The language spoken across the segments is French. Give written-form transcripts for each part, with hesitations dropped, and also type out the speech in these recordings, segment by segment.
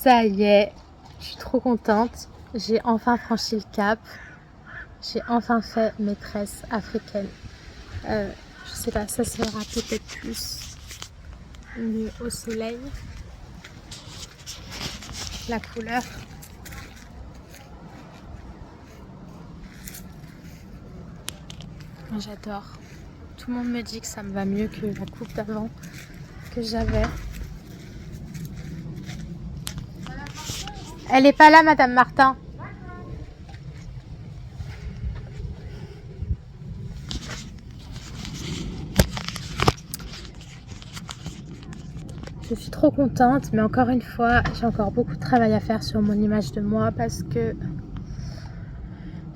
Ça y est, je suis trop contente. J'ai enfin franchi le cap. J'ai enfin fait mes tresses africaines. Je sais pas, ça se verra peut-être plus mieux au soleil. La couleur. Moi, j'adore. Tout le monde me dit que ça me va mieux que la coupe d'avant que j'avais. Elle est pas là, Madame Martin. Je suis trop contente, mais encore une fois, j'ai encore beaucoup de travail à faire sur mon image de moi parce que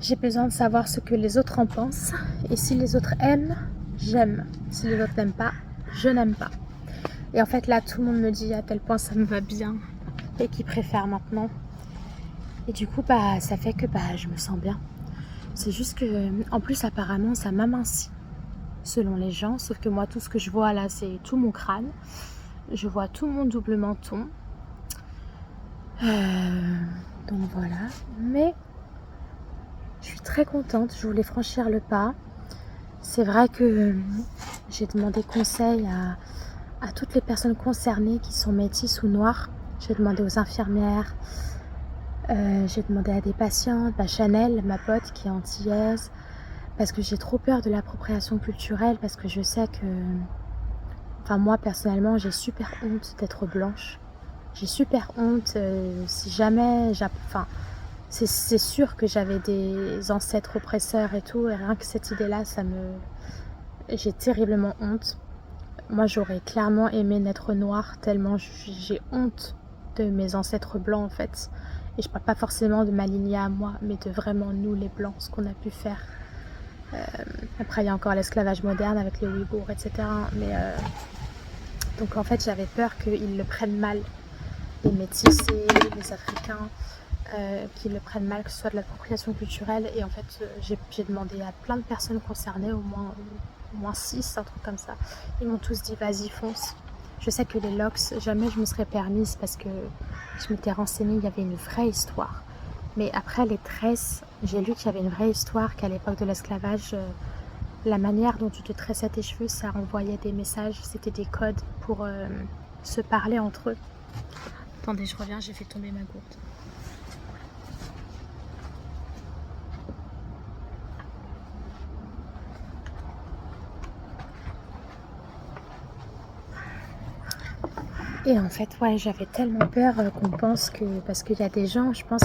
j'ai besoin de savoir ce que les autres en pensent. Et si les autres aiment, j'aime. Si les autres n'aiment pas, je n'aime pas. Et en fait, là, tout le monde me dit à quel point ça me va bien et qu'ils préfèrent maintenant. Et du coup, ça fait que je me sens bien. C'est juste que, en plus, apparemment, ça m'amincit selon les gens. Sauf que moi, tout ce que je vois là, c'est tout mon crâne. Je vois tout mon double menton. Donc voilà. Mais je suis très contente. Je voulais franchir le pas. C'est vrai que j'ai demandé conseil à toutes les personnes concernées qui sont métisses ou noires. J'ai demandé aux infirmières. J'ai demandé à des patientes, Chanel, ma pote qui est antillaise, parce que j'ai trop peur de l'appropriation culturelle, parce que je sais que, enfin moi personnellement, j'ai super honte d'être blanche. J'ai super honte si jamais, c'est sûr que j'avais des ancêtres oppresseurs et tout, et rien que cette idée-là, j'ai terriblement honte. Moi, j'aurais clairement aimé naître noire, tellement j'ai honte de mes ancêtres blancs en fait. Et je parle pas forcément de ma lignée à moi, mais de vraiment nous les blancs, ce qu'on a pu faire. Après il y a encore l'esclavage moderne avec les Ouïghours, etc. Mais donc en fait j'avais peur qu'ils le prennent mal, les métissés, les Africains, qu'ils le prennent mal, que ce soit de l'appropriation culturelle. Et en fait j'ai demandé à plein de personnes concernées, au moins 6, un truc comme ça. Ils m'ont tous dit vas-y fonce. Je sais que les locks, jamais je me serais permise parce que je m'étais renseignée, il y avait une vraie histoire. Mais après les tresses, j'ai lu qu'il y avait une vraie histoire, qu'à l'époque de l'esclavage, la manière dont tu te tressais tes cheveux, ça renvoyait des messages, c'était des codes pour se parler entre eux. Attendez, je reviens, j'ai fait tomber ma gourde. Et en fait, ouais, j'avais tellement peur qu'on pense que... Parce qu'il y a des gens, je pense,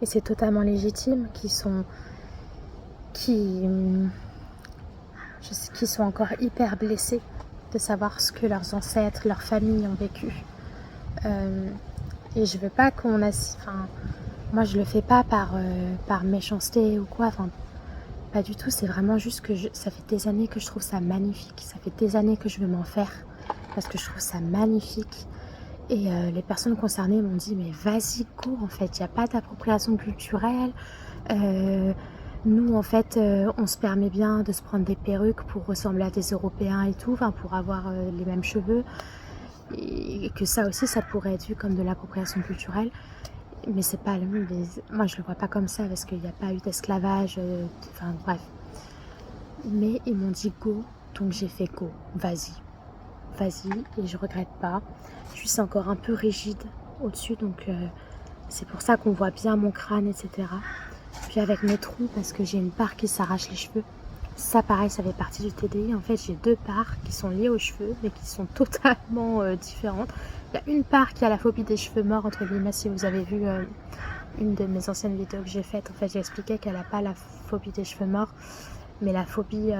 et c'est totalement légitime, qui sont encore hyper blessés de savoir ce que leurs ancêtres, leurs familles ont vécu. Et je veux pas moi, je le fais pas par méchanceté ou quoi. Enfin, pas du tout. C'est vraiment juste que ça fait des années que je trouve ça magnifique. Ça fait des années que je veux m'en faire parce que je trouve ça magnifique. Et les personnes concernées m'ont dit mais vas-y go, en fait, il n'y a pas d'appropriation culturelle. Nous en fait on se permet bien de se prendre des perruques pour ressembler à des Européens et tout, enfin pour avoir les mêmes cheveux, et que ça aussi ça pourrait être vu comme de l'appropriation culturelle. Mais c'est pas le même. Moi je le vois pas comme ça parce qu'il n'y a pas eu d'esclavage, enfin bref. Mais ils m'ont dit go, donc j'ai fait go, vas-y, et je regrette pas. Juste c'est encore un peu rigide au-dessus, donc c'est pour ça qu'on voit bien mon crâne, etc. Puis avec mes trous, parce que j'ai une part qui s'arrache les cheveux. Ça pareil, ça fait partie du TDI. En fait, j'ai 2 parts qui sont liées aux cheveux, mais qui sont totalement différentes. Il y a une part qui a la phobie des cheveux morts, entre guillemets. Si vous avez vu une de mes anciennes vidéos que j'ai faites, en fait, j'expliquais qu'elle n'a pas la phobie des cheveux morts, mais la phobie,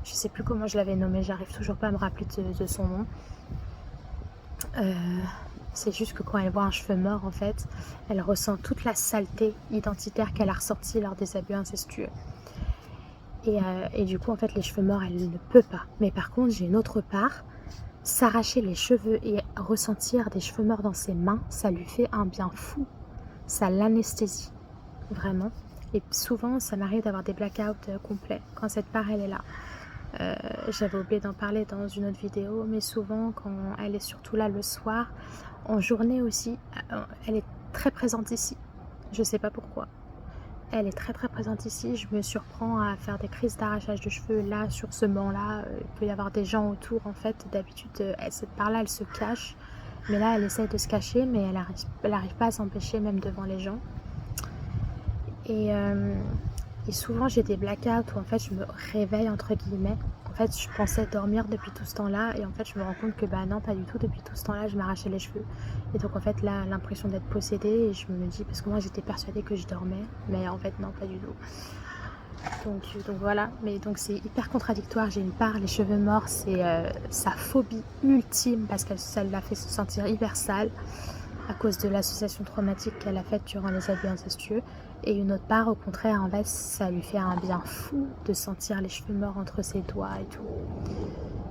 je sais plus comment je l'avais nommée, j'arrive toujours pas à me rappeler de son nom. C'est juste que quand elle voit un cheveu mort, en fait, elle ressent toute la saleté identitaire qu'elle a ressentie lors des abus incestueux. Et du coup, en fait, les cheveux morts, elle ne peut pas. Mais par contre, j'ai une autre part. S'arracher les cheveux et ressentir des cheveux morts dans ses mains, ça lui fait un bien fou. Ça l'anesthésie, vraiment. Et souvent, ça m'arrive d'avoir des blackouts complets quand cette part, elle est là. J'avais oublié d'en parler dans une autre vidéo, mais souvent quand elle est surtout là le soir, en journée aussi, elle est très présente ici. Je sais pas pourquoi. Elle est très très présente ici. Je me surprends à faire des crises d'arrachage de cheveux là, sur ce banc-là. Il peut y avoir des gens autour en fait. D'habitude, cette part-là, elle se cache. Mais là, elle essaye de se cacher, mais elle arrive pas à s'empêcher, même devant les gens. Et, euh, et souvent, j'ai des blackouts où en fait, je me réveille entre guillemets. En fait, je pensais dormir depuis tout ce temps-là, et en fait, je me rends compte que bah non, pas du tout. Depuis tout ce temps-là, je m'arrachais les cheveux. Et donc, en fait, là, l'impression d'être possédée, et je me dis, parce que moi, j'étais persuadée que je dormais, mais en fait, non, pas du tout. Donc voilà, mais donc c'est hyper contradictoire. J'ai une part, les cheveux morts, c'est sa phobie ultime parce que ça l'a fait se sentir hyper sale à cause de l'association traumatique qu'elle a faite durant les abus incestueux. Et une autre part, au contraire, en fait, ça lui fait un bien fou de sentir les cheveux morts entre ses doigts et tout.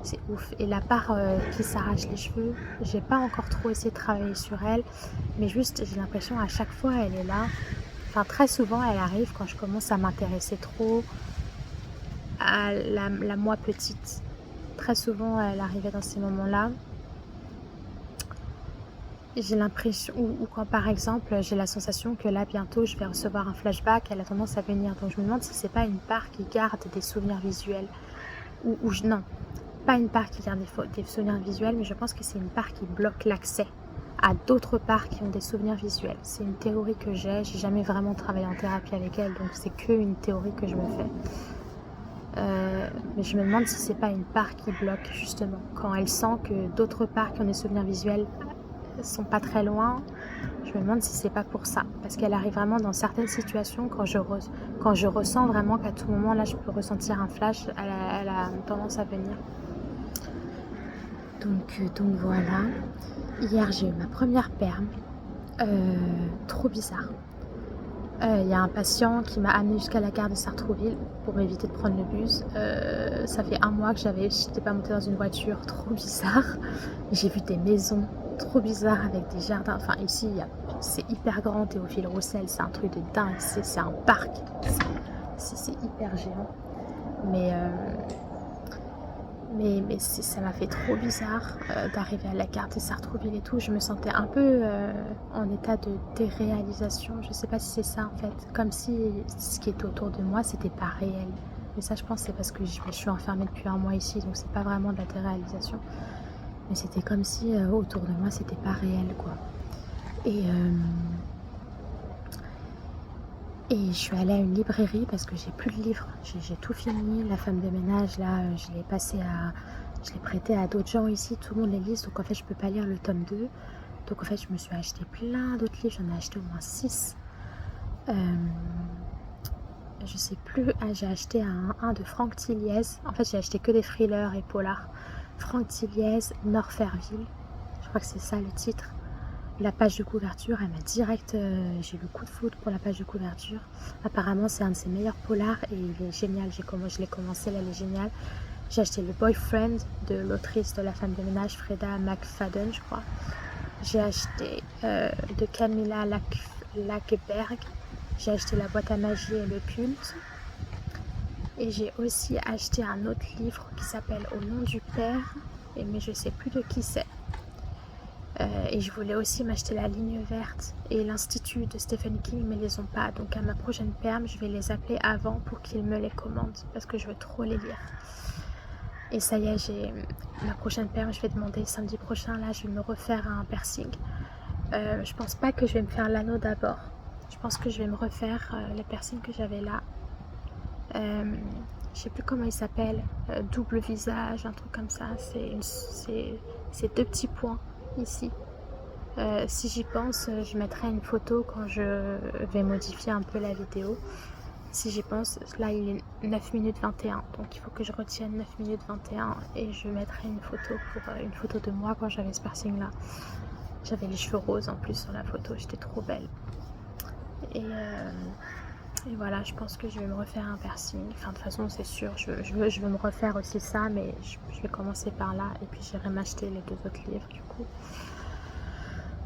C'est ouf. Et la part qui s'arrache les cheveux, j'ai pas encore trop essayé de travailler sur elle, mais juste j'ai l'impression à chaque fois elle est là. Enfin, très souvent, elle arrive quand je commence à m'intéresser trop à la moi petite. Très souvent, elle arrivait dans ces moments-là. J'ai l'impression, ou quand par exemple, j'ai la sensation que là, bientôt, je vais recevoir un flashback, elle a tendance à venir. Donc je me demande si c'est pas une part qui garde des souvenirs visuels. Non, pas une part qui garde des souvenirs visuels, mais je pense que c'est une part qui bloque l'accès à d'autres parts qui ont des souvenirs visuels. C'est une théorie que j'ai jamais vraiment travaillé en thérapie avec elle, donc c'est que une théorie que je me fais. Mais je me demande si c'est pas une part qui bloque justement. Quand elle sent que d'autres parts qui ont des souvenirs visuels sont pas très loin, je me demande si c'est pas pour ça. Parce qu'elle arrive vraiment dans certaines situations, quand je ressens vraiment qu'à tout moment là je peux ressentir un flash, elle a tendance à venir. Donc voilà. Hier j'ai eu ma première perme. Trop bizarre. Il y a un patient qui m'a amené jusqu'à la gare de Sartrouville pour m'éviter de prendre le bus. Ça fait un mois que j'étais pas montée dans une voiture, trop bizarre. J'ai vu des maisons trop bizarres avec des jardins. Enfin ici, c'est hyper grand, Théophile Roussel, c'est un truc de dingue. C'est un parc. C'est hyper géant. Mais ça m'a fait trop bizarre d'arriver à la gare de Sartrouville et tout. Je me sentais un peu en état de déréalisation. Je sais pas si c'est ça en fait. Comme si ce qui était autour de moi, c'était pas réel. Mais ça, je pense, c'est parce que je me suis enfermée depuis un mois ici, donc c'est pas vraiment de la déréalisation. Mais c'était comme si autour de moi, c'était pas réel quoi. Et je suis allée à une librairie parce que j'ai plus de livres. J'ai tout fini. La femme de ménage, là, je l'ai prêté à d'autres gens ici. Tout le monde les lit. Donc en fait, je peux pas lire le tome 2. Donc en fait, je me suis acheté plein d'autres livres. J'en ai acheté au moins 6. Je sais plus. Ah, j'ai acheté un de Franck Tilliez. En fait, j'ai acheté que des thrillers et polars. Franck Tilliez, Norferville. Je crois que c'est ça le titre. La page de couverture, elle m'a direct... j'ai eu le coup de foudre pour la page de couverture. Apparemment, c'est un de ses meilleurs polars et il est génial. Je l'ai commencé, là, il est génial. J'ai acheté Le Boyfriend de l'autrice de La femme de ménage, Freda McFadden, je crois. J'ai acheté de Camilla Lackberg. J'ai acheté La boîte à magie et le culte. Et j'ai aussi acheté un autre livre qui s'appelle Au nom du Père, mais je sais plus de qui c'est. Et je voulais aussi m'acheter La ligne verte et l'Institut de Stephen King, mais ils les ont pas. Donc à ma prochaine perme, je vais les appeler avant pour qu'ils me les commandent parce que je veux trop les lire. Et ça y est, j'ai ma prochaine perme, je vais demander samedi prochain. Là, je vais me refaire un piercing. Je pense pas que je vais me faire l'anneau d'abord. Je pense que je vais me refaire les piercings que j'avais là. Je sais plus comment il s'appelle. Double visage, un truc comme ça. C'est 2 petits points ici. Si j'y pense, je mettrai une photo quand je vais modifier un peu la vidéo. Si j'y pense, là il est 9 minutes 21, donc il faut que je retienne 9 minutes 21 et je mettrai une photo une photo de moi quand j'avais ce piercing là. J'avais les cheveux roses en plus sur la photo, j'étais trop belle. Et voilà, je pense que je vais me refaire un piercing. Enfin, de toute façon, c'est sûr, je veux me refaire aussi ça, mais je vais commencer par là et puis j'irai m'acheter les 2 autres livres du coup.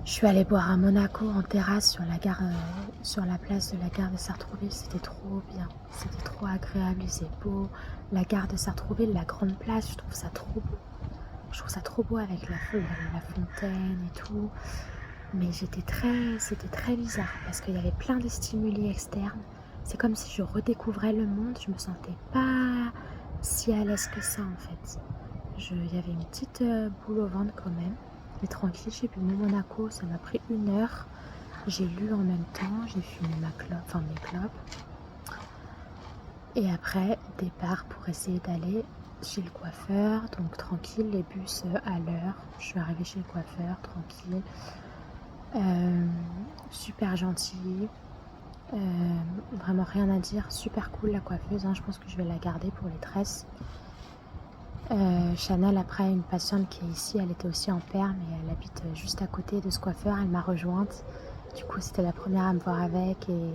Je suis allée boire à Monaco en terrasse sur la gare, sur la place de la gare de Sartrouville. C'était trop bien, c'était trop agréable, il faisait beau. La gare de Sartrouville, la grande place, je trouve ça trop beau. Je trouve ça trop beau avec la fontaine et tout. Mais c'était très bizarre parce qu'il y avait plein de stimuli externes. C'est comme si je redécouvrais le monde. Je me sentais pas si à l'aise que ça en fait. Il y avait une petite boule au ventre quand même. Mais tranquille, j'ai bu mon Monaco, ça m'a pris 1 heure. J'ai lu en même temps, j'ai fumé ma clope, enfin mes clopes. Et après, départ pour essayer d'aller chez le coiffeur. Donc tranquille, les bus à l'heure. Je suis arrivée chez le coiffeur, tranquille. Super gentil. Vraiment rien à dire. Super cool la coiffeuse, hein. Je pense que je vais la garder pour les tresses. Chanel, après, une patiente qui est ici, elle était aussi en perm et elle habite juste à côté de ce coiffeur. Elle m'a rejointe. Du coup, c'était la première à me voir avec et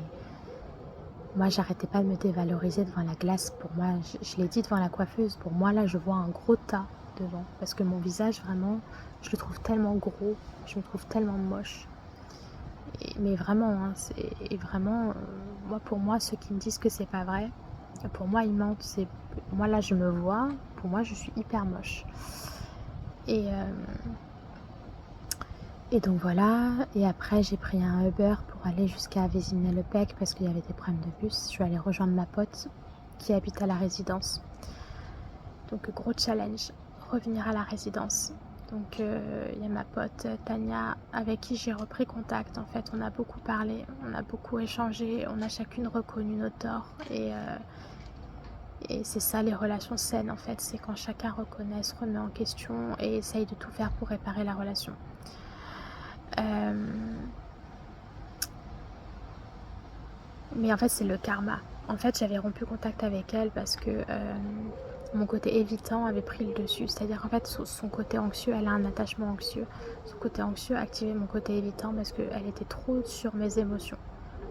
moi, j'arrêtais pas de me dévaloriser devant la glace. Pour moi, je l'ai dit devant la coiffeuse, pour moi, là, je vois un gros tas devant. Parce que mon visage, vraiment, je le trouve tellement gros, je me trouve tellement moche. Mais vraiment, hein, et vraiment, moi, pour moi, ceux qui me disent que c'est pas vrai, pour moi, ils mentent. Moi, là, je me vois, pour moi, je suis hyper moche. Et donc voilà, et après j'ai pris un Uber pour aller jusqu'à Vézinay-le-Pec parce qu'il y avait des problèmes de bus. Je suis allée rejoindre ma pote qui habite à la résidence. Donc gros challenge, revenir à la résidence. Donc il y a ma pote Tania avec qui j'ai repris contact. En fait, on a beaucoup parlé, on a beaucoup échangé, on a chacune reconnu nos torts. Et c'est ça les relations saines en fait, c'est quand chacun reconnaît, se remet en question et essaye de tout faire pour réparer la relation. Mais en fait, c'est le karma. En fait, j'avais rompu contact avec elle parce que mon côté évitant avait pris le dessus. C'est-à-dire qu'en fait, son côté anxieux, elle a un attachement anxieux. Son côté anxieux activait mon côté évitant parce qu'elle était trop sur mes émotions.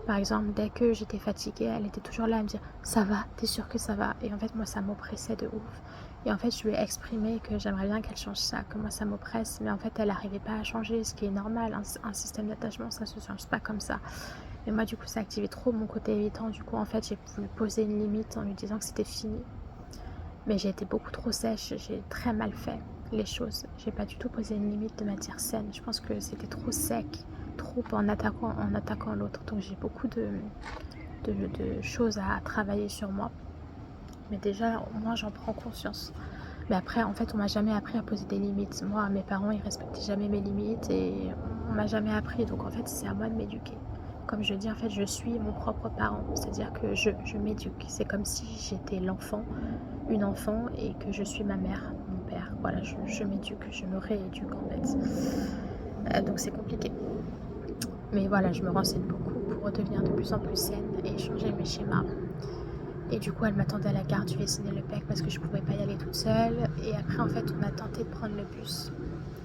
Par exemple, dès que j'étais fatiguée, elle était toujours là à me dire « ça va, t'es sûre que ça va ?» Et en fait, moi, ça m'oppressait de ouf. Et en fait, je lui ai exprimé que j'aimerais bien qu'elle change ça, que moi, ça m'oppresse. Mais en fait, elle n'arrivait pas à changer, ce qui est normal. Un système d'attachement, ça ne se change pas comme ça. Mais moi, du coup, ça activait trop mon côté évitant. Du coup, en fait, j'ai voulu poser une limite en lui disant que c'était fini. Mais j'ai été beaucoup trop sèche. J'ai très mal fait les choses. J'ai pas du tout posé une limite de matière saine. Je pense que c'était trop sec, trop en attaquant l'autre. Donc, j'ai beaucoup de choses à travailler sur moi. Mais déjà, moi, j'en prends conscience. Mais après, en fait, on m'a jamais appris à poser des limites. Moi, mes parents, ils respectaient jamais mes limites et on m'a jamais appris. Donc, en fait, c'est à moi de m'éduquer. Comme je dis, en fait, je suis mon propre parent. C'est-à-dire que je m'éduque. C'est comme si j'étais l'enfant, une enfant, et que je suis ma mère, mon père. Voilà, je m'éduque, je me rééduque, en fait. Donc, c'est compliqué. Mais voilà, je me renseigne beaucoup pour redevenir de plus en plus saine et changer mes schémas. Et du coup, elle m'attendait à la gare du Vézinay-le-Pec parce que je pouvais pas y aller toute seule. Et après, en fait, on a tenté de prendre le bus.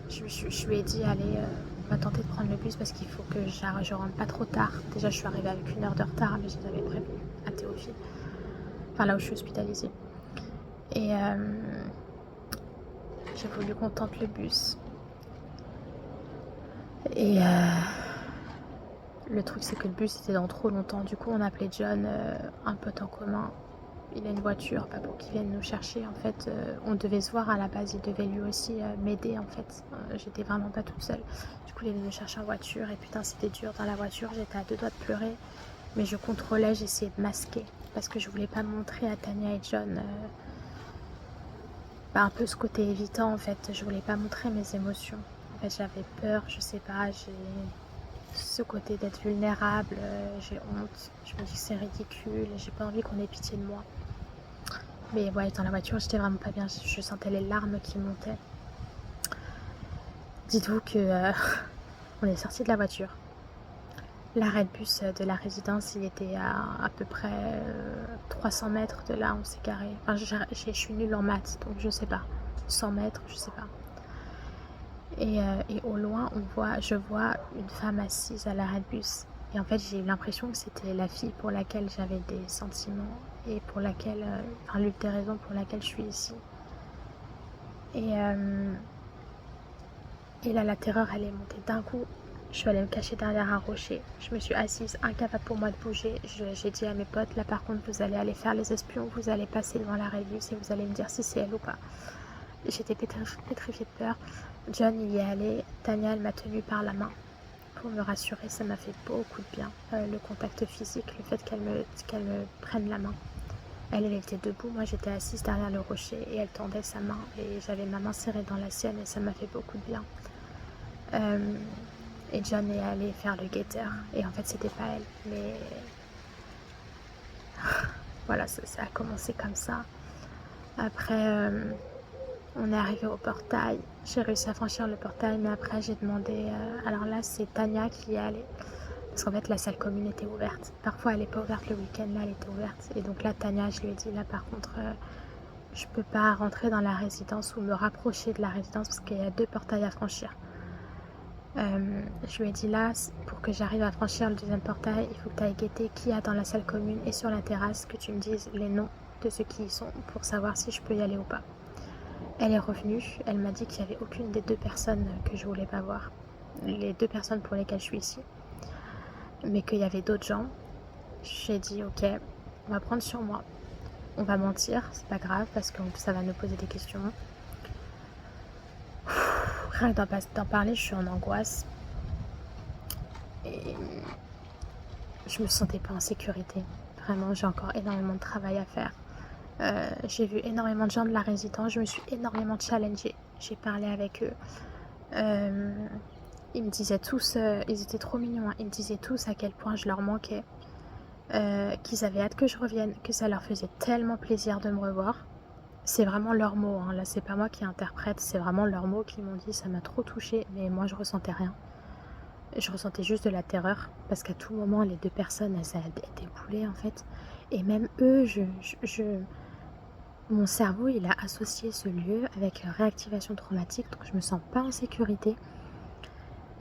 Je lui ai dit, allez, on va tenter de prendre le bus parce qu'il faut que je rentre pas trop tard. Déjà, je suis arrivée avec 1 heure de retard, mais je les avais prévenus à Théophile. Enfin, là où je suis hospitalisée. Et j'ai voulu qu'on tente le bus. Et le truc, c'est que le bus était dans trop longtemps. Du coup, on a appelé John, un pote en commun. Il a une voiture, pas pour qu'il vienne nous chercher. En fait, on devait se voir à la base. Il devait lui aussi m'aider, en fait. J'étais vraiment pas toute seule. Du coup, il est venu me chercher en voiture. Et putain, c'était dur dans la voiture. J'étais à 2 doigts de pleurer. Mais je contrôlais, j'essayais de masquer. Parce que je voulais pas montrer à Tania et John un peu ce côté évitant, en fait. Je voulais pas montrer mes émotions. En fait, j'avais peur, je sais pas. J'ai ce côté d'être vulnérable. J'ai honte. Je me dis que c'est ridicule. J'ai pas envie qu'on ait pitié de moi. Mais ouais, dans la voiture, j'étais vraiment pas bien. Je sentais les larmes qui montaient. Dites-vous que on est sorti de la voiture. L'arrêt de bus de la résidence, il était à peu près 300 mètres de là où on s'est garé. Enfin, je suis nulle en maths, donc je sais pas. 100 mètres, je sais pas. Et au loin, je vois une femme assise à l'arrêt de bus. Et en fait, j'ai eu l'impression que c'était la fille pour laquelle j'avais des sentiments et pour laquelle, enfin, l'une des raisons pour laquelle je suis ici. Et là, la terreur, elle est montée d'un coup. Je suis allée me cacher derrière un rocher. Je me suis assise, incapable pour moi de bouger. J'ai dit à mes potes, là par contre, vous allez aller faire les espions, vous allez passer devant la Révus et vous allez me dire si c'est elle ou pas. J'étais pétrifiée de peur. John, il y est allé. Tania, elle m'a tenue par la main pour me rassurer. Ça m'a fait beaucoup de bien. Le contact physique, le fait qu'elle me prenne la main. Elle était debout, moi j'étais assise derrière le rocher et elle tendait sa main et j'avais ma main serrée dans la sienne et ça m'a fait beaucoup de bien. Et John est allé faire le guetteur et en fait c'était pas elle, mais voilà, ça a commencé comme ça. Après on est arrivé au portail, j'ai réussi à franchir le portail, mais après j'ai demandé, alors là c'est Tania qui y est allée. Parce qu'en fait, la salle commune était ouverte. Parfois, elle n'est pas ouverte le week-end, là, elle était ouverte. Et donc là, Tania, je lui ai dit, là, par contre, je peux pas rentrer dans la résidence ou me rapprocher de la résidence parce qu'il y a 2 portails à franchir. Je lui ai dit, là, pour que j'arrive à franchir le 2e portail, il faut que tu ailles guetter qui y a dans la salle commune et sur la terrasse, que tu me dises les noms de ceux qui y sont pour savoir si je peux y aller ou pas. Elle est revenue, elle m'a dit qu'il n'y avait aucune des 2 personnes que je voulais pas voir. Les 2 personnes pour lesquelles je suis ici. Mais qu'il y avait d'autres gens. J'ai dit ok, on va prendre sur moi, on va mentir, c'est pas grave parce que ça va nous poser des questions. Rien que d'en parler, je suis en angoisse et je me sentais pas en sécurité. Vraiment, j'ai encore énormément de travail à faire. J'ai vu énormément de gens de la résidence, je me suis énormément challengée. J'ai parlé avec eux. Ils me disaient tous, ils étaient trop mignons, hein. Ils me disaient tous à quel point je leur manquais. Qu'ils avaient hâte que je revienne, que ça leur faisait tellement plaisir de me revoir. C'est vraiment leurs mots, hein. Là c'est pas moi qui interprète, c'est vraiment leurs mots qui m'ont dit ça m'a trop touchée, mais moi je ressentais rien. Je ressentais juste de la terreur, parce qu'à tout moment les 2 personnes elles déboulaient en fait. Et même eux, mon cerveau il a associé ce lieu avec réactivation traumatique, donc je me sens pas en sécurité.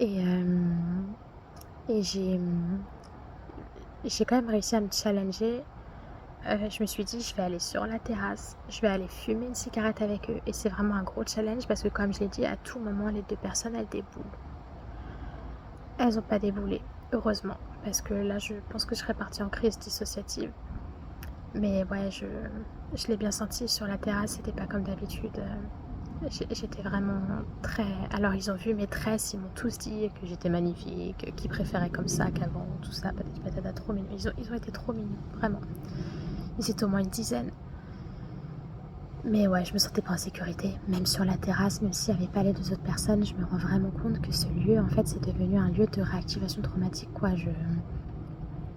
Et j'ai quand même réussi à me challenger. Je me suis dit, je vais aller sur la terrasse, je vais aller fumer une cigarette avec eux. Et c'est vraiment un gros challenge parce que, comme je l'ai dit, à tout moment, les 2 personnes, elles déboulent. Elles n'ont pas déboulé, heureusement, parce que là, je pense que je serais partie en crise dissociative. Mais ouais, je l'ai bien senti sur la terrasse, c'était pas comme d'habitude. J'étais vraiment très... Alors, ils ont vu mes tresses, ils m'ont tous dit que j'étais magnifique, qu'ils préféraient comme ça qu'avant, tout ça, patati patata, trop mignons. Ils ont été trop mignons, vraiment. Ils étaient au moins une dizaine. Mais ouais, je me sentais pas en sécurité. Même sur la terrasse, même s'il n'y avait pas les 2 autres personnes, je me rends vraiment compte que ce lieu, en fait, c'est devenu un lieu de réactivation traumatique, quoi.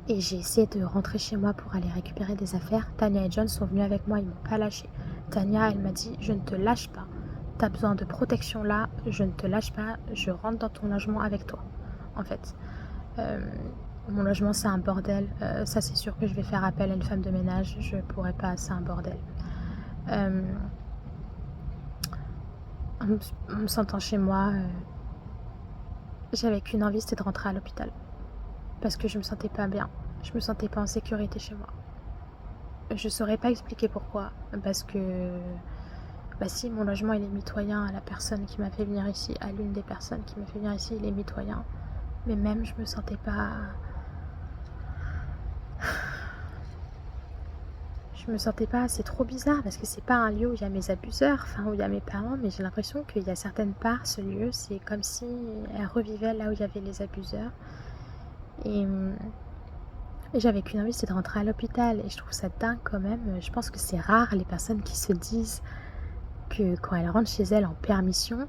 Et j'ai essayé de rentrer chez moi pour aller récupérer des affaires. Tania et John sont venus avec moi, ils m'ont pas lâché. Tania, elle m'a dit, je ne te lâche pas. T'as besoin de protection là, je ne te lâche pas, je rentre dans ton logement avec toi, en fait. Mon logement, c'est un bordel. Ça, c'est sûr que je vais faire appel à une femme de ménage. Je pourrais pas, c'est un bordel. En me sentant chez moi, j'avais qu'une envie, c'était de rentrer à l'hôpital. Parce que je me sentais pas bien. Je me sentais pas en sécurité chez moi. Je saurais pas expliquer pourquoi. Parce que... Bah si, mon logement, il est mitoyen à la personne qui m'a fait venir ici. À l'une des personnes qui m'a fait venir ici, il est mitoyen. Mais même, je me sentais pas... Je me sentais pas, c'est trop bizarre parce que c'est pas un lieu où il y a mes abuseurs, enfin où il y a mes parents, mais j'ai l'impression qu'il y a certaines parts, ce lieu, c'est comme si elle revivait là où il y avait les abuseurs. Et j'avais qu'une envie, c'est de rentrer à l'hôpital. Et je trouve ça dingue quand même. Je pense que c'est rare les personnes qui se disent que quand elles rentrent chez elles en permission,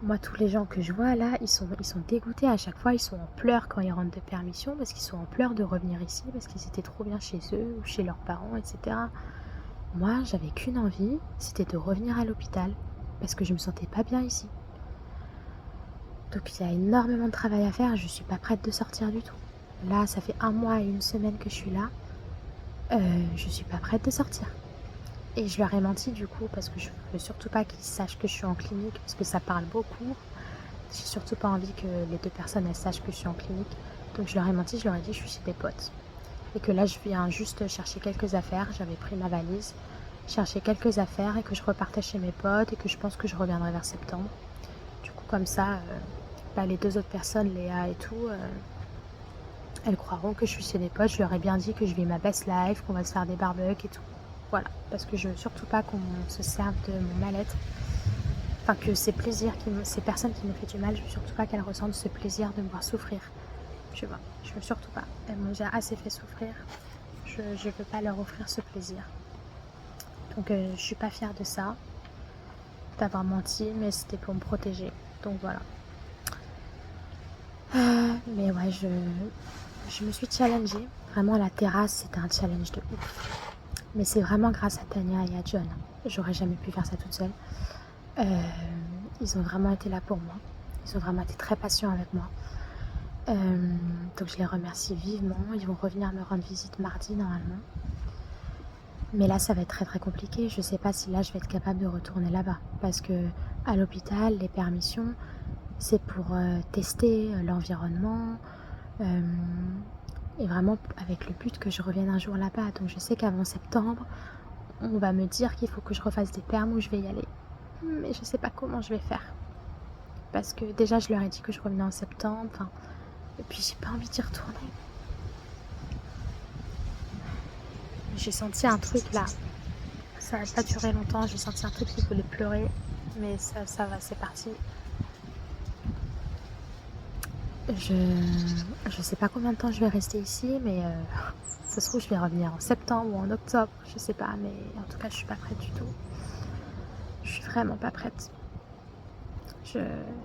moi tous les gens que je vois là, ils sont dégoûtés à chaque fois, ils sont en pleurs quand ils rentrent de permission parce qu'ils sont en pleurs de revenir ici, parce qu'ils étaient trop bien chez eux ou chez leurs parents, etc. Moi, j'avais qu'une envie, c'était de revenir à l'hôpital parce que je me sentais pas bien ici. Donc il y a énormément de travail à faire, je suis pas prête de sortir du tout. Là, ça fait 1 mois et 1 semaine que je suis là, je suis pas prête de sortir. Et je leur ai menti du coup parce que je veux surtout pas qu'ils sachent que je suis en clinique parce que ça parle beaucoup. J'ai surtout pas envie que les 2 personnes elles sachent que je suis en clinique. Donc je leur ai menti, je leur ai dit que je suis chez des potes. Et que là je viens juste chercher quelques affaires, j'avais pris ma valise, chercher quelques affaires et que je repartais chez mes potes et que je pense que je reviendrai vers septembre. Du coup comme ça, les 2 autres personnes, Léa et tout, elles croiront que je suis chez des potes. Je leur ai bien dit que je vis ma best life, qu'on va se faire des barbecues et tout. Voilà, parce que je veux surtout pas qu'on se serve de mon mal-être. Enfin, que ces personnes qui me font du mal, je veux surtout pas qu'elles ressentent ce plaisir de me voir souffrir. Tu vois, je veux surtout pas. Elles m'ont déjà assez fait souffrir. Je veux pas leur offrir ce plaisir. Donc je suis pas fière de ça, d'avoir menti, mais c'était pour me protéger. Donc voilà. Mais ouais, je me suis challengée. Vraiment, la terrasse, c'était un challenge de ouf. Mais c'est vraiment grâce à Tania et à John. J'aurais jamais pu faire ça toute seule. Ils ont vraiment été là pour moi. Ils ont vraiment été très patients avec moi. Donc je les remercie vivement. Ils vont revenir me rendre visite mardi normalement. Mais là, ça va être très très compliqué. Je sais pas si là, je vais être capable de retourner là-bas. Parce que à l'hôpital, les permissions, c'est pour tester l'environnement. Et vraiment avec le but que je revienne un jour là-bas. Donc je sais qu'avant septembre, on va me dire qu'il faut que je refasse des permis où je vais y aller. Mais je sais pas comment je vais faire. Parce que déjà, je leur ai dit que je revenais en septembre. Enfin, et puis, j'ai pas envie d'y retourner. J'ai senti un truc là. Ça n'a pas duré longtemps. J'ai senti un truc qui voulait pleurer. Mais ça va, c'est parti. Je sais pas combien de temps je vais rester ici, mais ça se trouve, je vais revenir en septembre ou en octobre. Je sais pas, mais en tout cas, je suis pas prête du tout. Je suis vraiment pas prête.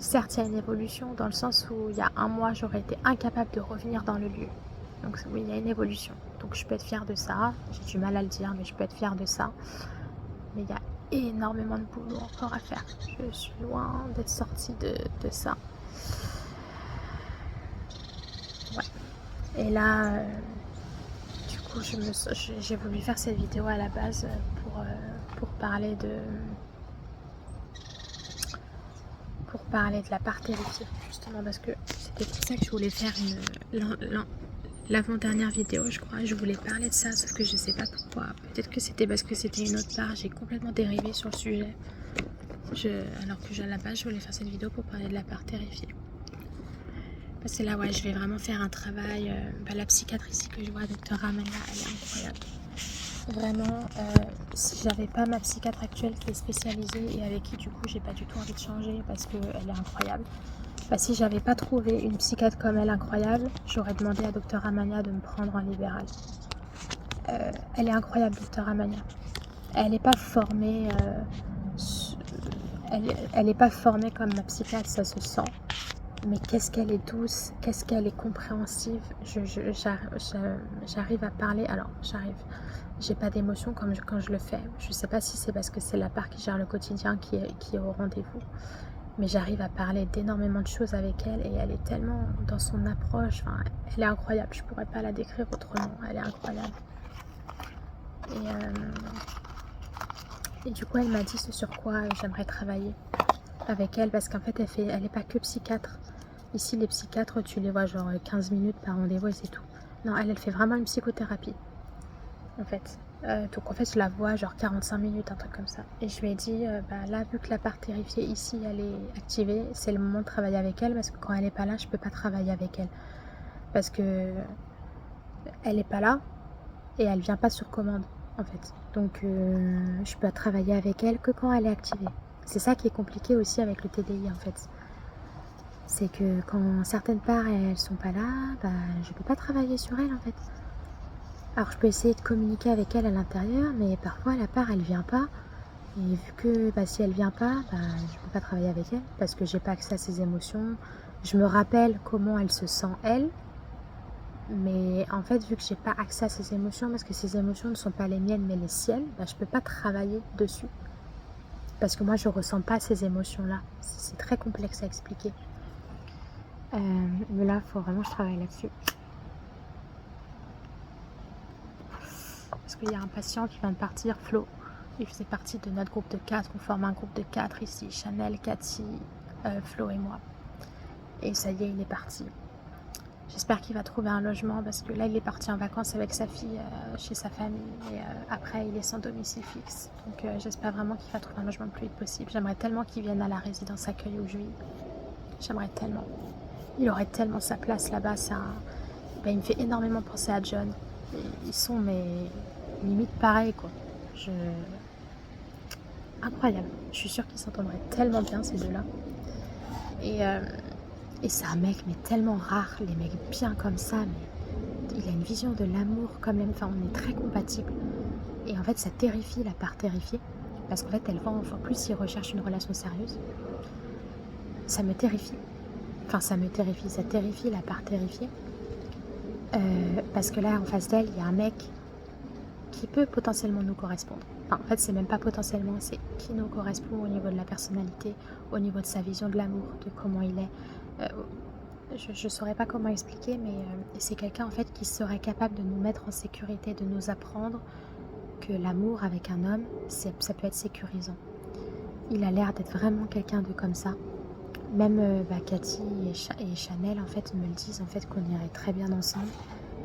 Certes, il y a une évolution dans le sens où il y a un mois, j'aurais été incapable de revenir dans le lieu. Donc oui, il y a une évolution. Donc je peux être fière de ça. J'ai du mal à le dire, mais je peux être fière de ça. Mais il y a énormément de boulot encore à faire. Je suis loin d'être sortie de ça. Ouais. Et là, du coup, j'ai voulu faire cette vidéo à la base pour parler de la part terrifiée, justement, parce que c'était pour ça que je voulais faire l'avant-dernière vidéo, je crois. Je voulais parler de ça, sauf que je sais pas pourquoi. Peut-être que c'était parce que c'était une autre part. J'ai complètement dérivé sur le sujet. Alors que à la base, je voulais faire cette vidéo pour parler de la part terrifiée. Parce que là, ouais, je vais vraiment faire un travail. La psychiatre ici que je vois, Dr Amanda, elle est incroyable. Vraiment, si j'avais pas ma psychiatre actuelle qui est spécialisée et avec qui du coup j'ai pas du tout envie de changer parce qu'elle est incroyable, si j'avais pas trouvé une psychiatre comme elle incroyable, j'aurais demandé à Dr Amania de me prendre en libéral. Elle est incroyable, Dr Amania. Elle n'est pas formée, elle est pas formée comme ma psychiatre, ça se sent. Mais qu'est-ce qu'elle est douce, qu'est-ce qu'elle est compréhensive. J'arrive à parler. Alors, j'ai pas d'émotion quand je le fais. Je sais pas si c'est parce que c'est la part qui gère le quotidien qui est au rendez-vous. Mais j'arrive à parler d'énormément de choses avec elle et elle est tellement dans son approche. Enfin, elle est incroyable. Je pourrais pas la décrire autrement. Elle est incroyable. Et du coup, elle m'a dit ce sur quoi j'aimerais travailler avec elle parce qu'en fait, elle est pas que psychiatre. Ici, les psychiatres, tu les vois genre 15 minutes par rendez-vous et c'est tout. Non, elle fait vraiment une psychothérapie, en fait. Donc en fait, je la vois genre 45 minutes, un truc comme ça. Et je lui ai dit, là, vu que la part terrifiée ici, elle est activée, c'est le moment de travailler avec elle parce que quand elle est pas là, je peux pas travailler avec elle. Parce que elle est pas là et elle vient pas sur commande, en fait. Donc je peux travailler avec elle que quand elle est activée. C'est ça qui est compliqué aussi avec le TDI, en fait. C'est que quand certaines parts elles sont pas là, je peux pas travailler sur elles en fait. Alors je peux essayer de communiquer avec elle à l'intérieur, mais parfois la part elle vient pas. Et vu que si elle vient pas, je peux pas travailler avec elle parce que j'ai pas accès à ses émotions. Je me rappelle comment elle se sent elle, mais en fait vu que j'ai pas accès à ses émotions parce que ses émotions ne sont pas les miennes mais les siennes, je peux pas travailler dessus parce que moi je ressens pas ces émotions là. C'est très complexe à expliquer. Mais là, il faut vraiment que je travaille là-dessus. Parce qu'il y a un patient qui vient de partir, Flo. Il faisait partie de notre groupe de 4. On forme un groupe de 4 ici. Chanel, Cathy, Flo et moi. Et ça y est, il est parti. J'espère qu'il va trouver un logement parce que là, il est parti en vacances avec sa fille chez sa famille. Et après, il est sans domicile fixe. Donc, j'espère vraiment qu'il va trouver un logement le plus vite possible. J'aimerais tellement qu'il vienne à la résidence accueil où je vis. J'aimerais tellement. Il aurait tellement sa place là-bas. Il me fait énormément penser à John. Ils sont limite pareils quoi. Je... Incroyable. Je suis sûre qu'ils s'entendraient tellement bien ces deux-là. Et c'est un mec mais tellement rare, les mecs bien comme ça, mais il a une vision de l'amour comme même. Enfin, on est très compatibles. Et en fait, ça terrifie la part terrifiée. Parce qu'en fait, elle va en plus s'il recherche une relation sérieuse. Ça me terrifie. Enfin, ça terrifie la part terrifiée. Parce que là, en face d'elle, il y a un mec qui peut potentiellement nous correspondre. Enfin, en fait, c'est même pas potentiellement, c'est qui nous correspond au niveau de la personnalité, au niveau de sa vision de l'amour, de comment il est. Je saurais pas comment expliquer, mais c'est quelqu'un en fait qui serait capable de nous mettre en sécurité, de nous apprendre que l'amour avec un homme, ça peut être sécurisant. Il a l'air d'être vraiment quelqu'un de comme ça. Même Cathy et Chanel en fait me le disent en fait qu'on irait très bien ensemble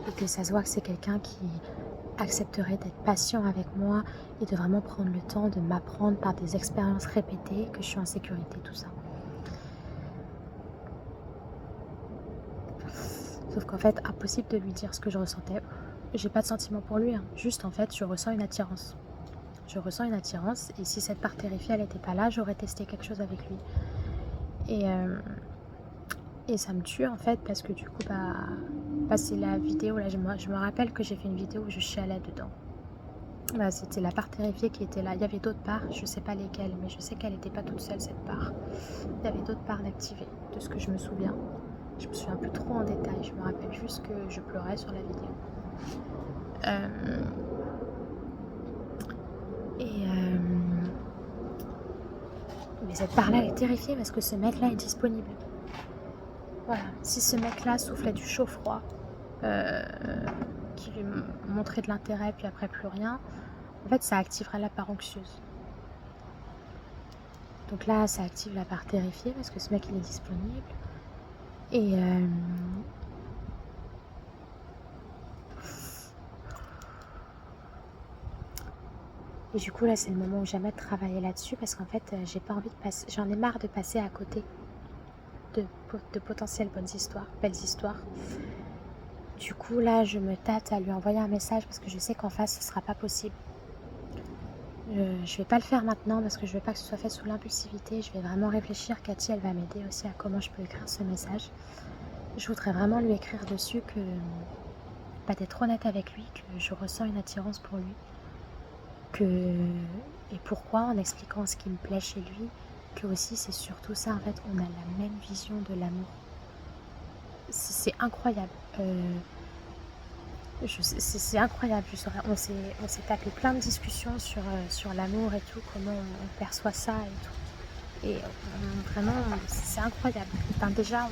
et que ça se voit que c'est quelqu'un qui accepterait d'être patient avec moi et de vraiment prendre le temps de m'apprendre par des expériences répétées que je suis en sécurité, tout ça. Sauf qu'en fait, impossible de lui dire ce que je ressentais. J'ai pas de sentiment pour lui, hein. Juste en fait, je ressens une attirance. Je ressens une attirance et si cette part terrifiée elle n'était pas là, j'aurais testé quelque chose avec lui. Et ça me tue en fait parce que du coup c'est la vidéo là, je me rappelle que j'ai fait une vidéo où je chialais dedans. C'était la part terrifiée qui était là. Il y avait d'autres parts, je sais pas lesquelles, mais je sais qu'elle n'était pas toute seule cette part. Il y avait d'autres parts d'activées, de ce que je me souviens. Je me souviens plus trop en détail, je me rappelle juste que je pleurais sur la vidéo. Mais cette part-là, elle est terrifiée parce que ce mec-là est disponible. Voilà, si ce mec-là soufflait du chaud-froid, qui lui montrait de l'intérêt, puis après plus rien, en fait, ça activerait la part anxieuse. Donc là, ça active la part terrifiée parce que ce mec, il est disponible. Et du coup, là, c'est le moment où j'aimerais travailler là-dessus parce qu'en fait, j'ai pas envie de passer, j'en ai marre de passer à côté de potentielles belles histoires. Du coup, là, je me tâte à lui envoyer un message parce que je sais qu'en face, ce sera pas possible. Je vais pas le faire maintenant parce que je veux pas que ce soit fait sous l'impulsivité. Je vais vraiment réfléchir. Cathy, elle va m'aider aussi à comment je peux écrire ce message. Je voudrais vraiment lui écrire dessus que, d'être honnête avec lui, que je ressens une attirance pour lui. Et pourquoi, en expliquant ce qui me plaît chez lui, que aussi c'est surtout ça, en fait, on a la même vision de l'amour. C'est incroyable. C'est incroyable. On s'est tapé plein de discussions sur l'amour et tout, comment on perçoit ça et tout. Et vraiment, c'est incroyable. Enfin, déjà,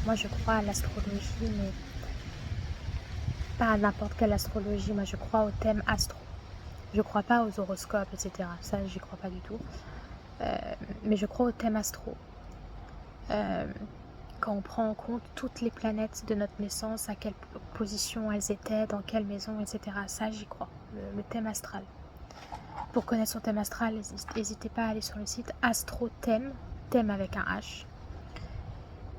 moi je crois à l'astrologie, mais pas à n'importe quelle astrologie. Moi je crois au thème astro. Je crois pas aux horoscopes, etc. Ça, j'y crois pas du tout. Mais je crois au thème astro. Quand on prend en compte toutes les planètes de notre naissance, à quelle position elles étaient, dans quelle maison, etc. Ça, j'y crois. Le thème astral. Pour connaître son thème astral, n'hésitez pas à aller sur le site Astro-Thème, thème avec un H.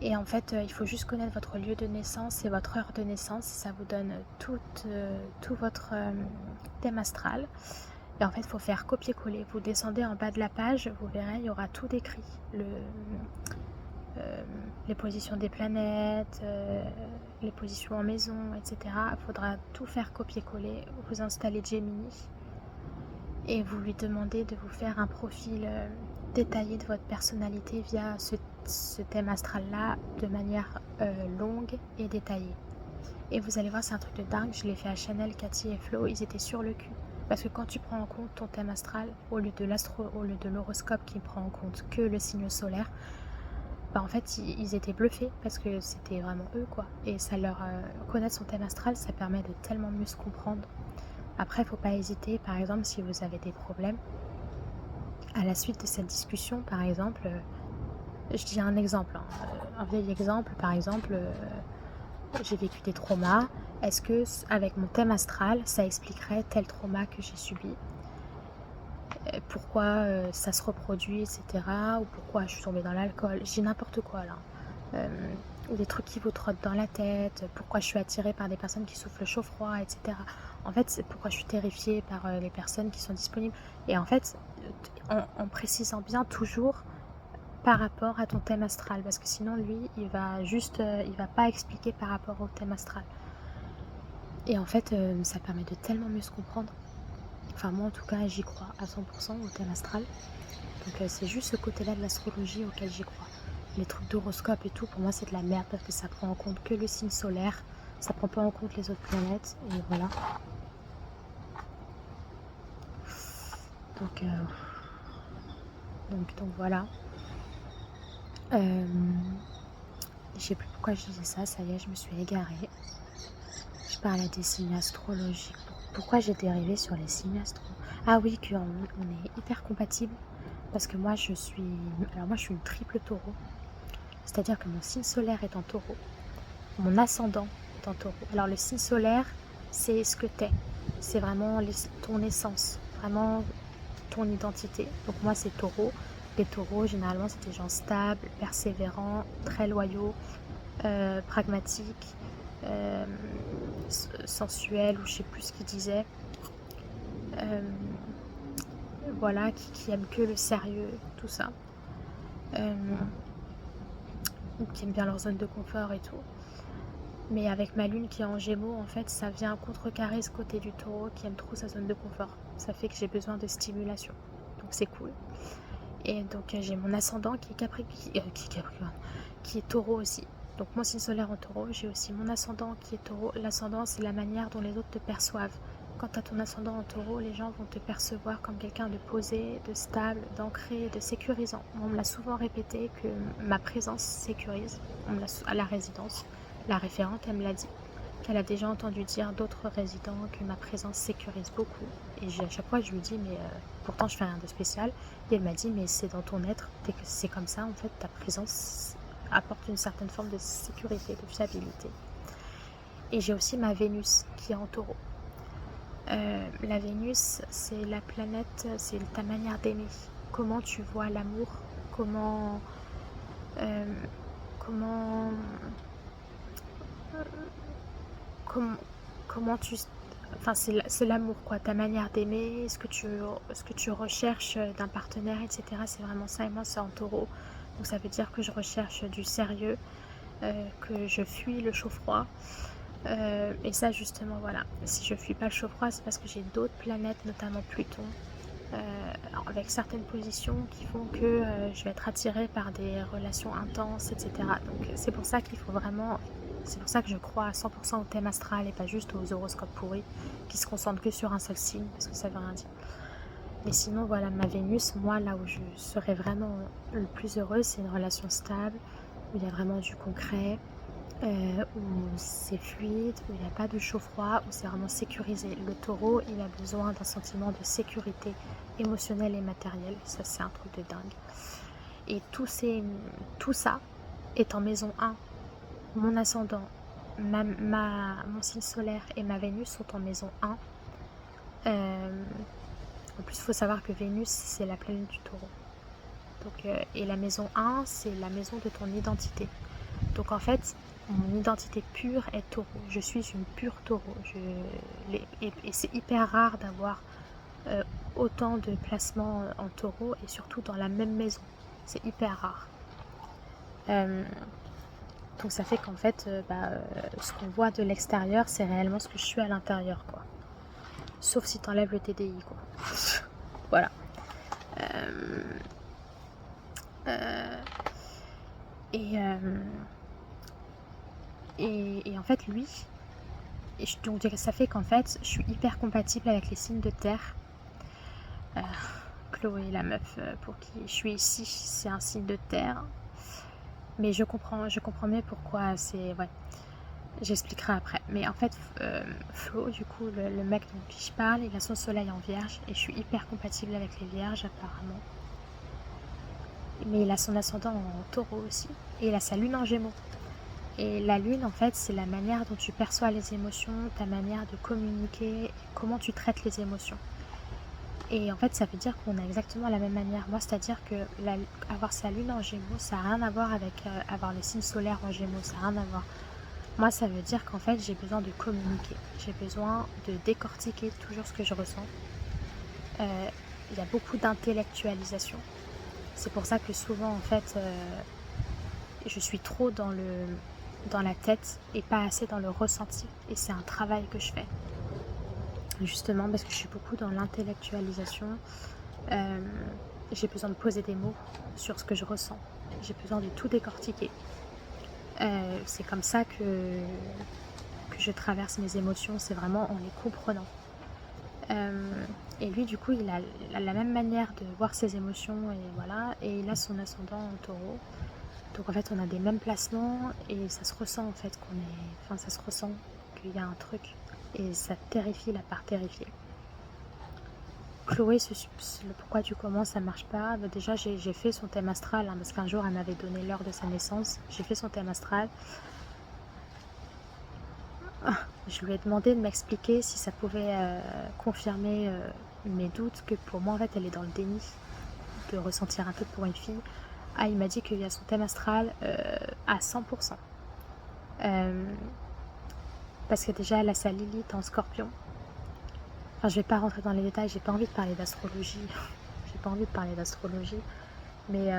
Et en fait, il faut juste connaître votre lieu de naissance et votre heure de naissance. Et ça vous donne tout votre thème astral. Et en fait, il faut faire copier-coller. Vous descendez en bas de la page, vous verrez, il y aura tout décrit. Les positions des planètes, les positions en maison, etc. Il faudra tout faire copier-coller. Vous installez Gemini et vous lui demandez de vous faire un profil détaillé de votre personnalité via ce thème astral-là de manière longue et détaillée. Et vous allez voir, c'est un truc de dingue. Je l'ai fait à Chanel, Cathy et Flo. Ils étaient sur le cul. Parce que quand tu prends en compte ton thème astral, au lieu de l'horoscope qui prend en compte que le signe solaire, en fait, ils étaient bluffés parce que c'était vraiment eux, quoi. Et ça connaître son thème astral, ça permet de tellement mieux se comprendre. Après, il ne faut pas hésiter, par exemple, si vous avez des problèmes. À la suite de cette discussion, par exemple, je dis un exemple, un vieil exemple, par exemple, j'ai vécu des traumas. Est-ce que, avec mon thème astral, ça expliquerait tel trauma que j'ai subi ? Pourquoi ça se reproduit, etc. Ou pourquoi je suis tombée dans l'alcool. Je dis n'importe quoi là. ou des trucs qui vous trottent dans la tête, pourquoi je suis attirée par des personnes qui souffrent le chaud-froid, etc. En fait, c'est pourquoi je suis terrifiée par les personnes qui sont disponibles. Et en fait, en précisant bien toujours par rapport à ton thème astral, parce que sinon lui il va pas expliquer par rapport au thème astral. Et en fait ça permet de tellement mieux se comprendre. Enfin moi en tout cas j'y crois à 100% au thème astral. Donc c'est juste ce côté-là de l'astrologie auquel j'y crois. Les trucs d'horoscope et tout, pour moi c'est de la merde parce que ça prend en compte que le signe solaire, ça prend pas en compte les autres planètes, et voilà. Donc voilà. Je sais plus pourquoi je disais ça y est, je me suis égarée. Je parlais des signes astrologiques. Pourquoi j'ai dérivé sur les signes astro? Ah oui, qu'on est hyper compatibles. Parce que moi, je suis une triple taureau. C'est-à-dire que mon signe solaire est en taureau. Mon ascendant est en taureau. Alors, le signe solaire, c'est ce que t'es. C'est vraiment ton essence. Vraiment ton identité. Donc, moi, c'est taureau. Les taureaux, généralement, c'est des gens stables, persévérants, très loyaux, pragmatiques. Sensuel, ou je sais plus ce qu'il disait, voilà, qui aiment que le sérieux, tout ça, qui aiment bien leur zone de confort et tout. Mais avec ma lune qui est en Gémeaux, en fait, ça vient contrecarrer ce côté du taureau qui aime trop sa zone de confort. Ça fait que j'ai besoin de stimulation, donc c'est cool. Et donc j'ai mon ascendant qui est taureau aussi. Donc mon signe solaire en taureau, j'ai aussi mon ascendant qui est taureau. L'ascendant, c'est la manière dont les autres te perçoivent. Quand tu as ton ascendant en taureau, les gens vont te percevoir comme quelqu'un de posé, de stable, d'ancré, de sécurisant. On me l'a souvent répété que ma présence sécurise. À la résidence, la référente, elle me l'a dit, qu'elle a déjà entendu dire d'autres résidents que ma présence sécurise beaucoup. Et à chaque fois, je lui dis, mais pourtant, je fais rien de spécial. Et elle m'a dit, mais c'est dans ton être, c'est comme ça, en fait, ta présence apporte une certaine forme de sécurité, de fiabilité. Et j'ai aussi ma Vénus qui est en taureau. La Vénus, c'est la planète, c'est ta manière d'aimer. Comment tu vois l'amour, comment tu... Enfin, c'est l'amour, quoi, ta manière d'aimer, ce que tu recherches d'un partenaire, etc. C'est vraiment ça, et moi, c'est en taureau. Donc ça veut dire que je recherche du sérieux, que je fuis le chaud-froid. Et ça, justement, voilà. Si je fuis pas le chaud-froid, c'est parce que j'ai d'autres planètes, notamment Pluton, avec certaines positions qui font que je vais être attirée par des relations intenses, etc. Donc c'est pour ça qu'il faut vraiment... C'est pour ça que je crois à 100% au thème astral et pas juste aux horoscopes pourris qui se concentrent que sur un seul signe, parce que ça veut rien dire. Mais sinon, voilà, ma Vénus, moi, là où je serais vraiment le plus heureuse, c'est une relation stable, où il y a vraiment du concret, où c'est fluide, où il n'y a pas de chaud-froid, où c'est vraiment sécurisé. Le taureau, il a besoin d'un sentiment de sécurité émotionnelle et matérielle. Ça, c'est un truc de dingue. Et tout ça est en maison 1. Mon ascendant, mon signe solaire et ma Vénus sont en maison 1. En plus, il faut savoir que Vénus, c'est la planète du taureau. Donc, et la maison 1, c'est la maison de ton identité. Donc en fait, mon identité pure est taureau. Je suis une pure taureau. Et c'est hyper rare d'avoir autant de placements en taureau, et surtout dans la même maison. C'est hyper rare. Donc ça fait qu'en fait, ce qu'on voit de l'extérieur, c'est réellement ce que je suis à l'intérieur, quoi. Sauf si t'enlèves le TDI, quoi. Voilà. Et en fait, lui, donc ça fait qu'en fait, je suis hyper compatible avec les signes de terre. Chloé, la meuf pour qui je suis ici, c'est un signe de terre. Mais je comprends mieux pourquoi c'est... Ouais, j'expliquerai après. Mais en fait, Flo, du coup, le mec dont je parle, il a son soleil en vierge. Et je suis hyper compatible avec les vierges, apparemment. Mais il a son ascendant en taureau aussi. Et il a sa lune en gémeaux. Et la lune, en fait, c'est la manière dont tu perçois les émotions, ta manière de communiquer, comment tu traites les émotions. Et en fait, ça veut dire qu'on a exactement la même manière. Moi, c'est-à-dire que avoir sa lune en Gémeaux, ça n'a rien à voir avec avoir le signe solaire en Gémeaux, ça n'a rien à voir. Moi, ça veut dire qu'en fait, j'ai besoin de communiquer. J'ai besoin de décortiquer toujours ce que je ressens. Il y a beaucoup d'intellectualisation. C'est pour ça que souvent, en fait, je suis trop dans la tête et pas assez dans le ressenti. Et c'est un travail que je fais. Justement, parce que je suis beaucoup dans l'intellectualisation. J'ai besoin de poser des mots sur ce que je ressens. J'ai besoin de tout décortiquer. C'est comme ça que je traverse mes émotions, c'est vraiment en les comprenant. Et lui, du coup, il a la même manière de voir ses émotions, et voilà, et il a son ascendant en taureau. Donc en fait, on a des mêmes placements, et ça se ressent en fait ça se ressent qu'il y a un truc, et ça terrifie la part terrifiée. Chloé, le pourquoi du comment ça marche pas, déjà j'ai fait son thème astral, parce qu'un jour elle m'avait donné l'heure de sa naissance, j'ai fait son thème astral. Je lui ai demandé de m'expliquer si ça pouvait confirmer mes doutes, que pour moi en fait elle est dans le déni de ressentir un truc pour une fille. Ah, il m'a dit qu'il y a son thème astral à 100%. Parce que déjà elle a sa Lilith en Scorpion. Enfin, je vais pas rentrer dans les détails, j'ai pas envie de parler d'astrologie. J'ai pas envie de parler d'astrologie. Mais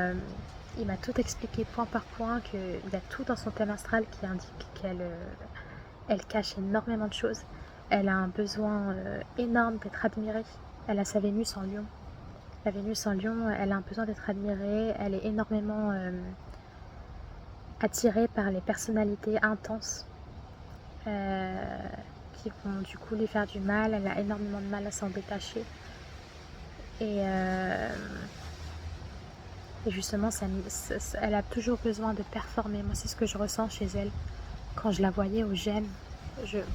il m'a tout expliqué point par point, qu'il y a tout dans son thème astral qui indique qu'elle cache énormément de choses. Elle a un besoin énorme d'être admirée. Elle a sa Vénus en Lion. La Vénus en Lion, elle a un besoin d'être admirée. Elle est énormément attirée par les personnalités intenses qui vont du coup lui faire du mal. Elle a énormément de mal à s'en détacher. Et justement, elle a toujours besoin de performer. Moi, c'est ce que je ressens chez elle. Quand je la voyais au GEM,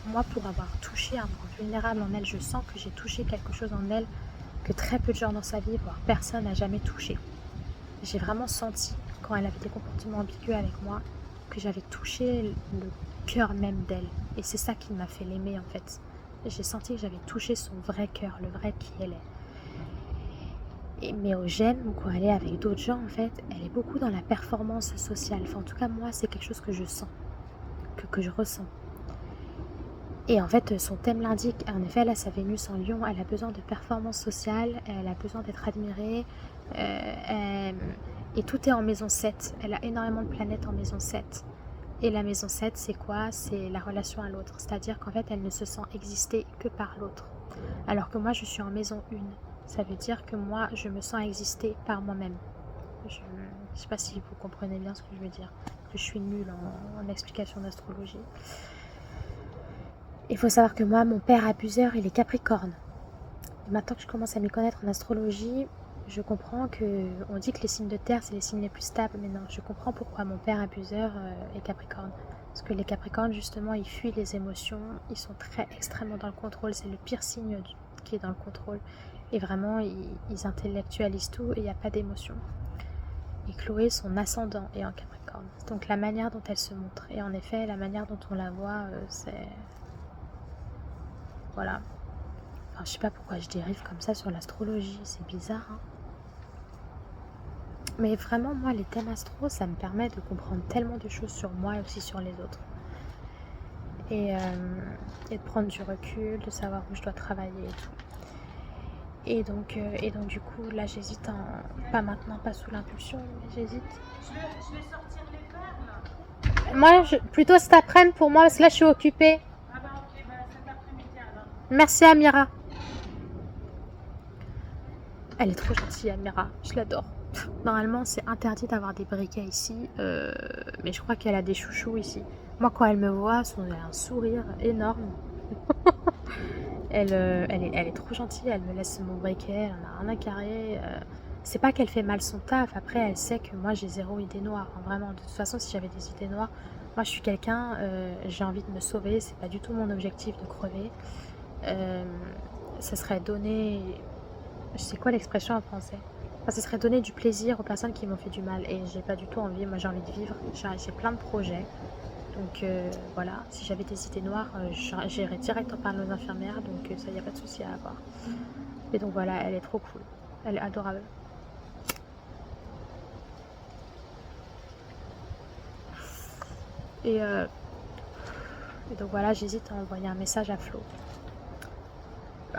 moi, pour avoir touché un point vulnérable en elle, je sens que j'ai touché quelque chose en elle que très peu de gens dans sa vie, voire personne, n'a jamais touché. J'ai vraiment senti, quand elle avait des comportements ambigus avec moi, que j'avais touché le cœur même d'elle. Et c'est ça qui m'a fait l'aimer, en fait. J'ai senti que j'avais touché son vrai cœur, le vrai qui elle est. Mais au GEM, quand elle est avec d'autres gens, en fait, elle est beaucoup dans la performance sociale. Enfin, en tout cas, moi, c'est quelque chose que je sens, que je ressens. Et en fait, son thème l'indique. En effet, elle a sa Vénus en Lion, elle a besoin de performance sociale, elle a besoin d'être admirée. Et tout est en maison 7. Elle a énormément de planètes en maison 7. Et la maison 7, c'est quoi? C'est la relation à l'autre. C'est-à-dire qu'en fait, elle ne se sent exister que par l'autre. Alors que moi, je suis en maison 1. Ça veut dire que moi, je me sens exister par moi-même. Je ne sais pas si vous comprenez bien ce que je veux dire. Que je suis nulle en explication d'astrologie. Il faut savoir que moi, mon père abuseur, il est Capricorne. Et maintenant que je commence à m'y connaître en astrologie, je comprends on dit que les signes de terre, c'est les signes les plus stables. Mais non, je comprends pourquoi mon père abuseur est Capricorne. Parce que les Capricornes, justement, ils fuient les émotions. Ils sont extrêmement dans le contrôle. C'est le pire signe qui est dans le contrôle. Et vraiment, ils intellectualisent tout et il n'y a pas d'émotion. Et Chloé, son ascendant est en Capricorne. Donc la manière dont elle se montre. Et en effet, la manière dont on la voit, c'est... Voilà. Enfin, je sais pas pourquoi je dérive comme ça sur l'astrologie, c'est bizarre. Hein, mais vraiment, moi, les thèmes astro, ça me permet de comprendre tellement de choses sur moi et aussi sur les autres. Et de prendre du recul, de savoir où je dois travailler et tout. Et donc du coup, là, j'hésite, pas maintenant, pas sous l'impulsion, mais j'hésite. Je vais sortir les verres, là. Moi, plutôt cet après-midi pour moi, parce que là, je suis occupée. Ah bah ok, bah cet après-midi alors. Merci Amira. Elle est trop gentille, Amira. Je l'adore. Normalement, c'est interdit d'avoir des briquets ici. Mais je crois qu'elle a des chouchous ici. Moi, quand elle me voit, elle a un sourire énorme. Elle est trop gentille. Elle me laisse mon briquet. Elle en a rien à carrer. C'est pas qu'elle fait mal son taf. Après, elle sait que moi, j'ai zéro idée noire. Hein, vraiment, de toute façon, si j'avais des idées noires, moi, je suis quelqu'un, j'ai envie de me sauver. C'est pas du tout mon objectif de crever. Ça serait donner... C'est quoi l'expression en français? Enfin, ce serait donner du plaisir aux personnes qui m'ont fait du mal. Et j'ai pas du tout envie. Moi, j'ai envie de vivre. J'ai plein de projets. Donc voilà, si j'avais des idées noires, j'irais direct en parler aux infirmières. Donc ça, il n'y a pas de souci à avoir. Et donc voilà, elle est trop cool. Elle est adorable. Et, et donc voilà, j'hésite à envoyer un message à Flo.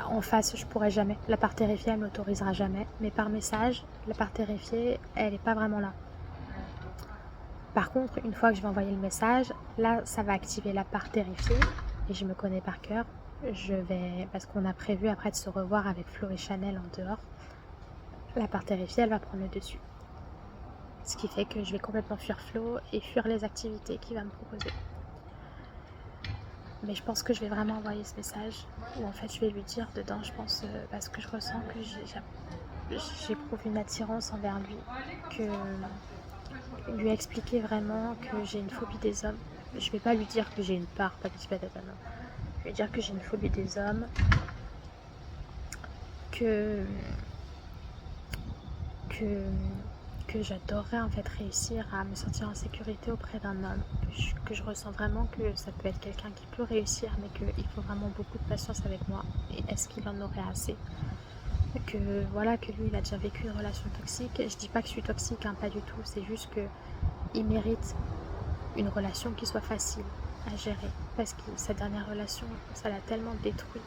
En face, je pourrais jamais. La part terrifiée, elle m'autorisera jamais. Mais par message, la part terrifiée, elle n'est pas vraiment là. Par contre, une fois que je vais envoyer le message, là, ça va activer la part terrifiée. Et je me connais par cœur. Je vais, parce qu'on a prévu après de se revoir avec Flo et Chanel en dehors. La part terrifiée, elle va prendre le dessus. Ce qui fait que je vais complètement fuir Flo et fuir les activités qu'il va me proposer. Mais je pense que je vais vraiment envoyer ce message où en fait je vais lui dire dedans, je pense, parce que je ressens que j'éprouve une attirance envers lui, que lui expliquer vraiment que j'ai une phobie des hommes. Je vais pas lui dire que j'ai une part, patati patata, non. Je vais dire que j'ai une phobie des hommes, que que j'adorerais en fait réussir à me sentir en sécurité auprès d'un homme, que je ressens vraiment que ça peut être quelqu'un qui peut réussir, mais qu'il faut vraiment beaucoup de patience avec moi. Et est-ce qu'il en aurait assez? Que voilà, que lui il a déjà vécu une relation toxique. Je dis pas que je suis toxique, hein, pas du tout. C'est juste que il mérite une relation qui soit facile à gérer, parce que sa dernière relation, ça l'a tellement détruit.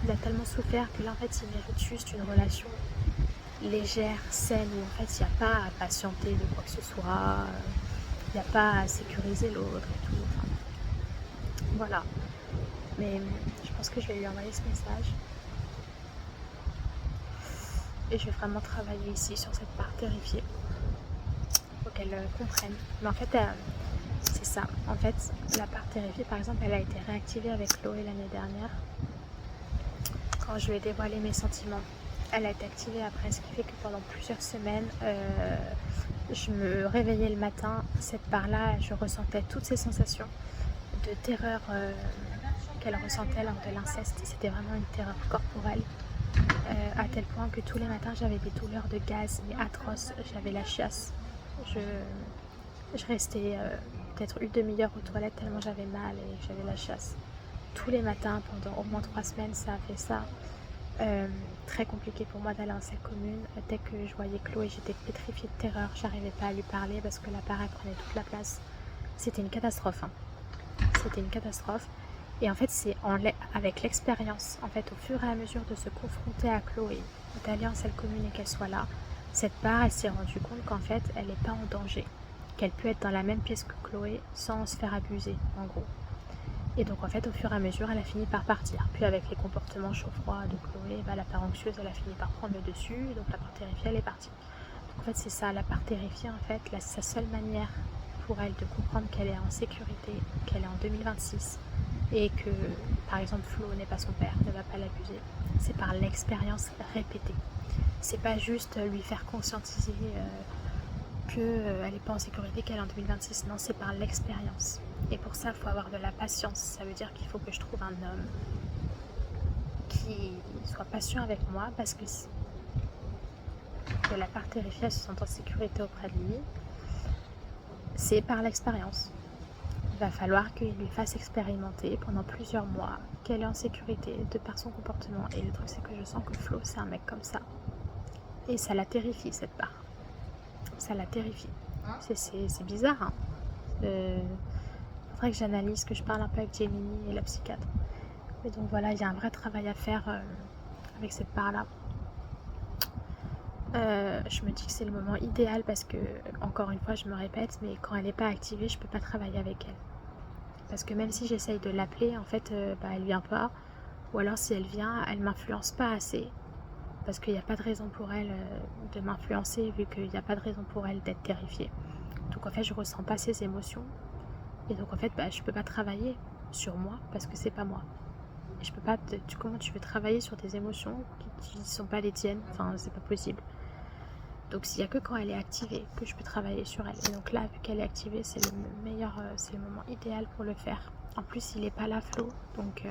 Il a tellement souffert que là en fait il mérite juste une relation légère, saine, où en fait il n'y a pas à patienter de quoi que ce soit, il n'y a pas à sécuriser l'autre et tout. Enfin, voilà. Mais je pense que je vais lui envoyer ce message. Et je vais vraiment travailler ici sur cette part terrifiée. Il faut qu'elle comprenne. Mais en fait, c'est ça. En fait, la part terrifiée, par exemple, elle a été réactivée avec Chloé l'année dernière. Quand je lui ai dévoilé mes sentiments, elle a été activée après, ce qui fait que pendant plusieurs semaines, je me réveillais le matin, cette part-là, je ressentais toutes ces sensations de terreur qu'elle ressentait lors de l'inceste. C'était vraiment une terreur corporelle, à tel point que tous les matins, j'avais des douleurs de gaz, mais atroces. J'avais la chiasse. Je restais peut-être une demi-heure aux toilettes tellement j'avais mal et j'avais la chiasse. Tous les matins, pendant au moins 3 semaines, ça a fait ça. Très compliqué pour moi d'aller en salle commune. Dès que je voyais Chloé, j'étais pétrifiée de terreur. J'arrivais pas à lui parler parce que l'appareil prenait toute la place. C'était une catastrophe. Hein. C'était une catastrophe. Et en fait, c'est avec l'expérience, en fait, au fur et à mesure de se confronter à Chloé, d'aller en salle commune et qu'elle soit là, cette part, elle s'est rendue compte qu'en fait, elle n'est pas en danger. Qu'elle peut être dans la même pièce que Chloé sans se faire abuser, en gros. Et donc en fait, au fur et à mesure, elle a fini par partir. Puis avec les comportements chaud-froid de Chloé, la part anxieuse, elle a fini par prendre le dessus. Donc la part terrifiée, elle est partie. Donc en fait, c'est ça, la part terrifiée, en fait, sa seule manière pour elle de comprendre qu'elle est en sécurité, qu'elle est en 2026, et que, par exemple, Flo n'est pas son père, ne va pas l'abuser, c'est par l'expérience répétée. C'est pas juste lui faire conscientiser qu'elle n'est pas en sécurité, qu'elle est en 2026. Non, c'est par l'expérience. Et pour ça, il faut avoir de la patience. Ça veut dire qu'il faut que je trouve un homme qui soit patient avec moi, parce que la part terrifiée se sent en sécurité auprès de lui, c'est par l'expérience. Il va falloir qu'il lui fasse expérimenter pendant plusieurs mois qu'elle est en sécurité de par son comportement. Et le truc, c'est que je sens que Flo, c'est un mec comme ça. Et ça la terrifie, cette part. Ça la terrifie. C'est bizarre, hein. Faudrait que j'analyse, que je parle un peu avec Gemini et la psychiatre. Et donc voilà, il y a un vrai travail à faire avec cette part-là. Je me dis que c'est le moment idéal parce que, encore une fois, je me répète, mais quand elle n'est pas activée, je peux pas travailler avec elle. Parce que même si j'essaye de l'appeler, en fait, elle vient pas. Ou alors si elle vient, elle m'influence pas assez. Parce qu'il n'y a pas de raison pour elle de m'influencer, vu qu'il n'y a pas de raison pour elle d'être terrifiée. Donc en fait, je ressens pas ses émotions. Et donc en fait, je peux pas travailler sur moi parce que c'est pas moi. Et je peux pas. Comment tu veux travailler sur des émotions qui ne sont pas les tiennes? Enfin, c'est pas possible. Donc s'il y a que quand elle est activée que je peux travailler sur elle. Et donc là, vu qu'elle est activée, c'est le meilleur, c'est le moment idéal pour le faire. En plus, il est pas là, Flo, donc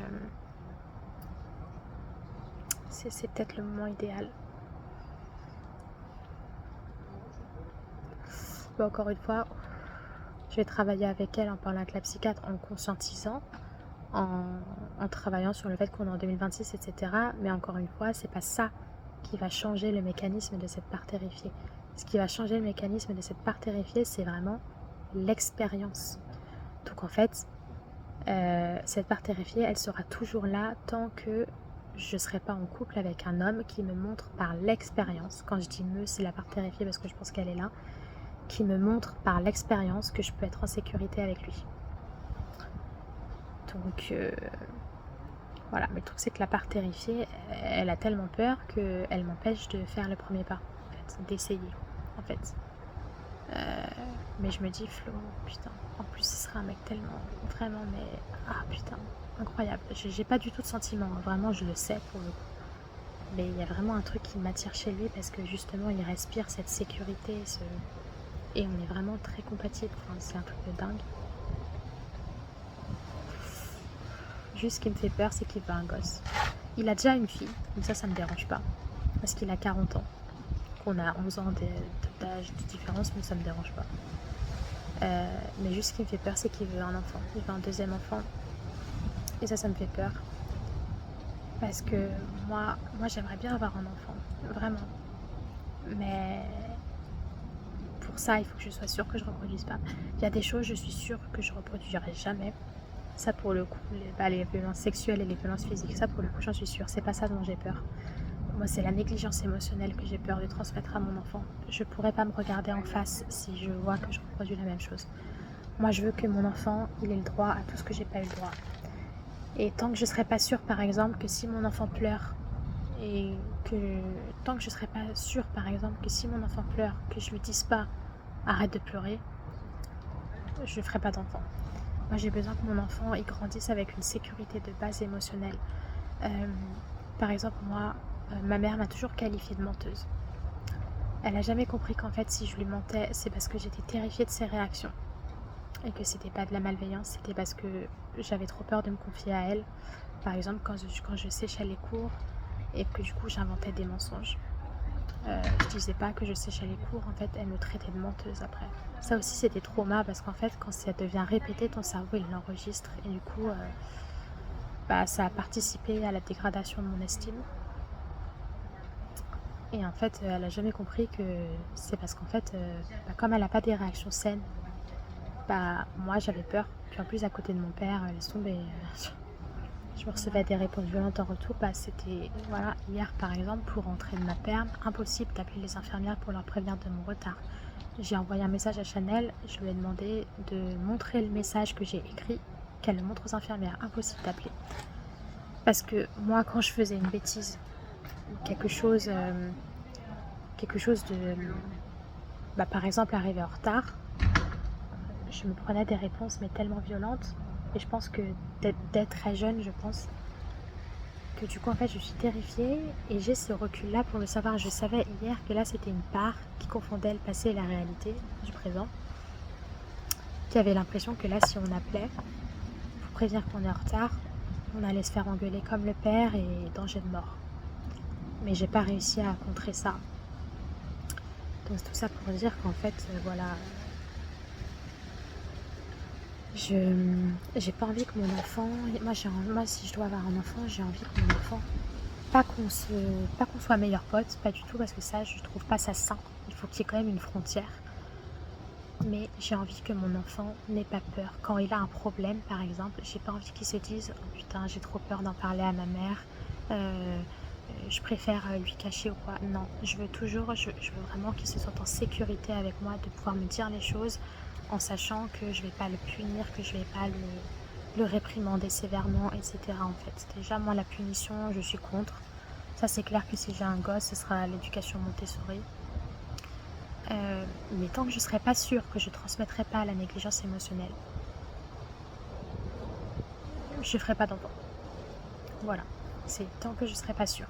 c'est peut-être le moment idéal. Bon, encore une fois, je vais travailler avec elle en parlant avec la psychiatre, en conscientisant, en travaillant sur le fait qu'on est en 2026, etc. Mais encore une fois, c'est pas ça qui va changer le mécanisme de cette part terrifiée. Ce qui va changer le mécanisme de cette part terrifiée, c'est vraiment l'expérience. Donc en fait, cette part terrifiée, elle sera toujours là tant que je ne serai pas en couple avec un homme qui me montre par l'expérience, quand je dis me, c'est la part terrifiée parce que je pense qu'elle est là, qui me montre par l'expérience que je peux être en sécurité avec lui. Donc voilà, mais le truc c'est que la part terrifiée, elle a tellement peur qu'elle m'empêche de faire le premier pas, en fait, d'essayer, en fait. Mais je me dis, Flo, putain, en plus ce serait un mec tellement, vraiment, mais, ah putain, incroyable. J'ai pas du tout de sentiment, vraiment je le sais pour le coup. Mais il y a vraiment un truc qui m'attire chez lui parce que justement il respire cette sécurité, et on est vraiment très compatibles, enfin, c'est un truc de dingue. Juste ce qui me fait peur, c'est qu'il veut un gosse. Il a déjà une fille, mais ça me dérange pas, parce qu'il a 40 ans. On a 11 ans d'âge de différence, mais ça me dérange pas. Mais juste ce qui me fait peur, c'est qu'il veut un enfant. Il veut un deuxième enfant. Et ça me fait peur. Parce que moi j'aimerais bien avoir un enfant. Vraiment. Mais pour ça, il faut que je sois sûre que je ne reproduise pas. Il y a des choses, je suis sûre que je ne reproduirai jamais. Ça, pour le coup, les violences sexuelles et les violences physiques, ça, pour le coup, j'en suis sûre. C'est pas ça dont j'ai peur. Moi, c'est la négligence émotionnelle que j'ai peur de transmettre à mon enfant. Je pourrais pas me regarder en face si je vois que je reproduis la même chose. Moi, je veux que mon enfant, il ait le droit à tout ce que j'ai pas eu le droit. Et tant que je serai pas sûre, par exemple, que si mon enfant pleure, et que tant que je serai pas sûre, par exemple, que si mon enfant pleure, que je lui dise pas arrête de pleurer, je ferai pas d'enfant. Moi, j'ai besoin que mon enfant il grandisse avec une sécurité de base émotionnelle. Par exemple, moi, ma mère m'a toujours qualifiée de menteuse. Elle n'a jamais compris qu'en fait, si je lui mentais, c'est parce que j'étais terrifiée de ses réactions. Et que c'était pas de la malveillance, c'était parce que j'avais trop peur de me confier à elle. Par exemple, quand je séchais les cours et que du coup, j'inventais des mensonges. Je disais pas que je séchais les cours, en fait, elle me traitait de menteuse après. Ça aussi, c'était trauma parce qu'en fait, quand ça devient répété, ton cerveau, il l'enregistre. Et du coup, ça a participé à la dégradation de mon estime. Et en fait, elle a jamais compris que c'est parce qu'en fait, comme elle n'a pas des réactions saines, moi j'avais peur. Puis en plus, à côté de mon père, laisse tomber. Je me recevais des réponses violentes en retour. C'était, voilà, hier par exemple, pour rentrer de ma perme, impossible d'appeler les infirmières pour leur prévenir de mon retard. J'ai envoyé un message à Chanel, je lui ai demandé de montrer le message que j'ai écrit, qu'elle le montre aux infirmières. Impossible d'appeler. Parce que moi, quand je faisais une bêtise, quelque chose de, par exemple, arriver en retard, je me prenais des réponses mais tellement violentes. Et je pense que d'être très jeune, je pense que du coup en fait je suis terrifiée et j'ai ce recul là pour le savoir. Je savais hier que là c'était une part qui confondait le passé et la réalité du présent, qui avait l'impression que là si on appelait pour prévenir qu'on est en retard, on allait se faire engueuler comme le père et danger de mort. Mais j'ai pas réussi à contrer ça. Donc c'est tout ça pour dire qu'en fait voilà, j'ai pas envie que mon enfant, moi si je dois avoir un enfant, j'ai envie que mon enfant, pas qu'on soit meilleurs potes, pas du tout, parce que ça je trouve pas ça sain. Il faut qu'il y ait quand même une frontière. Mais j'ai envie que mon enfant n'ait pas peur. Quand il a un problème par exemple, j'ai pas envie qu'il se dise oh putain j'ai trop peur d'en parler à ma mère, je préfère lui cacher ou quoi. Non, je veux vraiment qu'il se sente en sécurité avec moi, de pouvoir me dire les choses en sachant que je vais pas le punir, que je vais pas le réprimander sévèrement, etc. En fait, déjà moi la punition, je suis contre. Ça c'est clair que si j'ai un gosse, ce sera l'éducation Montessori. Mais tant que je serai pas sûre que je transmettrai pas la négligence émotionnelle, je ferai pas d'enfant. Voilà, c'est tant que je serai pas sûre.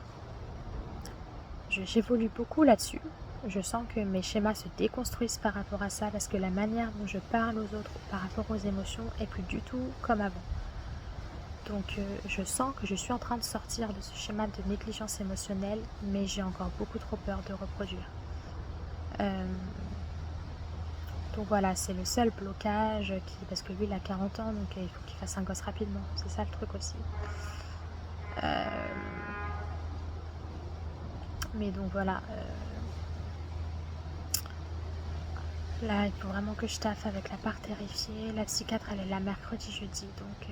J'évolue beaucoup là-dessus. Je sens que mes schémas se déconstruisent par rapport à ça parce que la manière dont je parle aux autres par rapport aux émotions est plus du tout comme avant. Donc je sens que je suis en train de sortir de ce schéma de négligence émotionnelle, mais j'ai encore beaucoup trop peur de reproduire. Donc voilà, c'est le seul blocage parce que lui il a 40 ans, donc il faut qu'il fasse un gosse rapidement. C'est ça le truc aussi. Mais donc voilà, là, il faut vraiment que je taffe avec la part terrifiée. La psychiatre, elle est là mercredi, jeudi. Donc,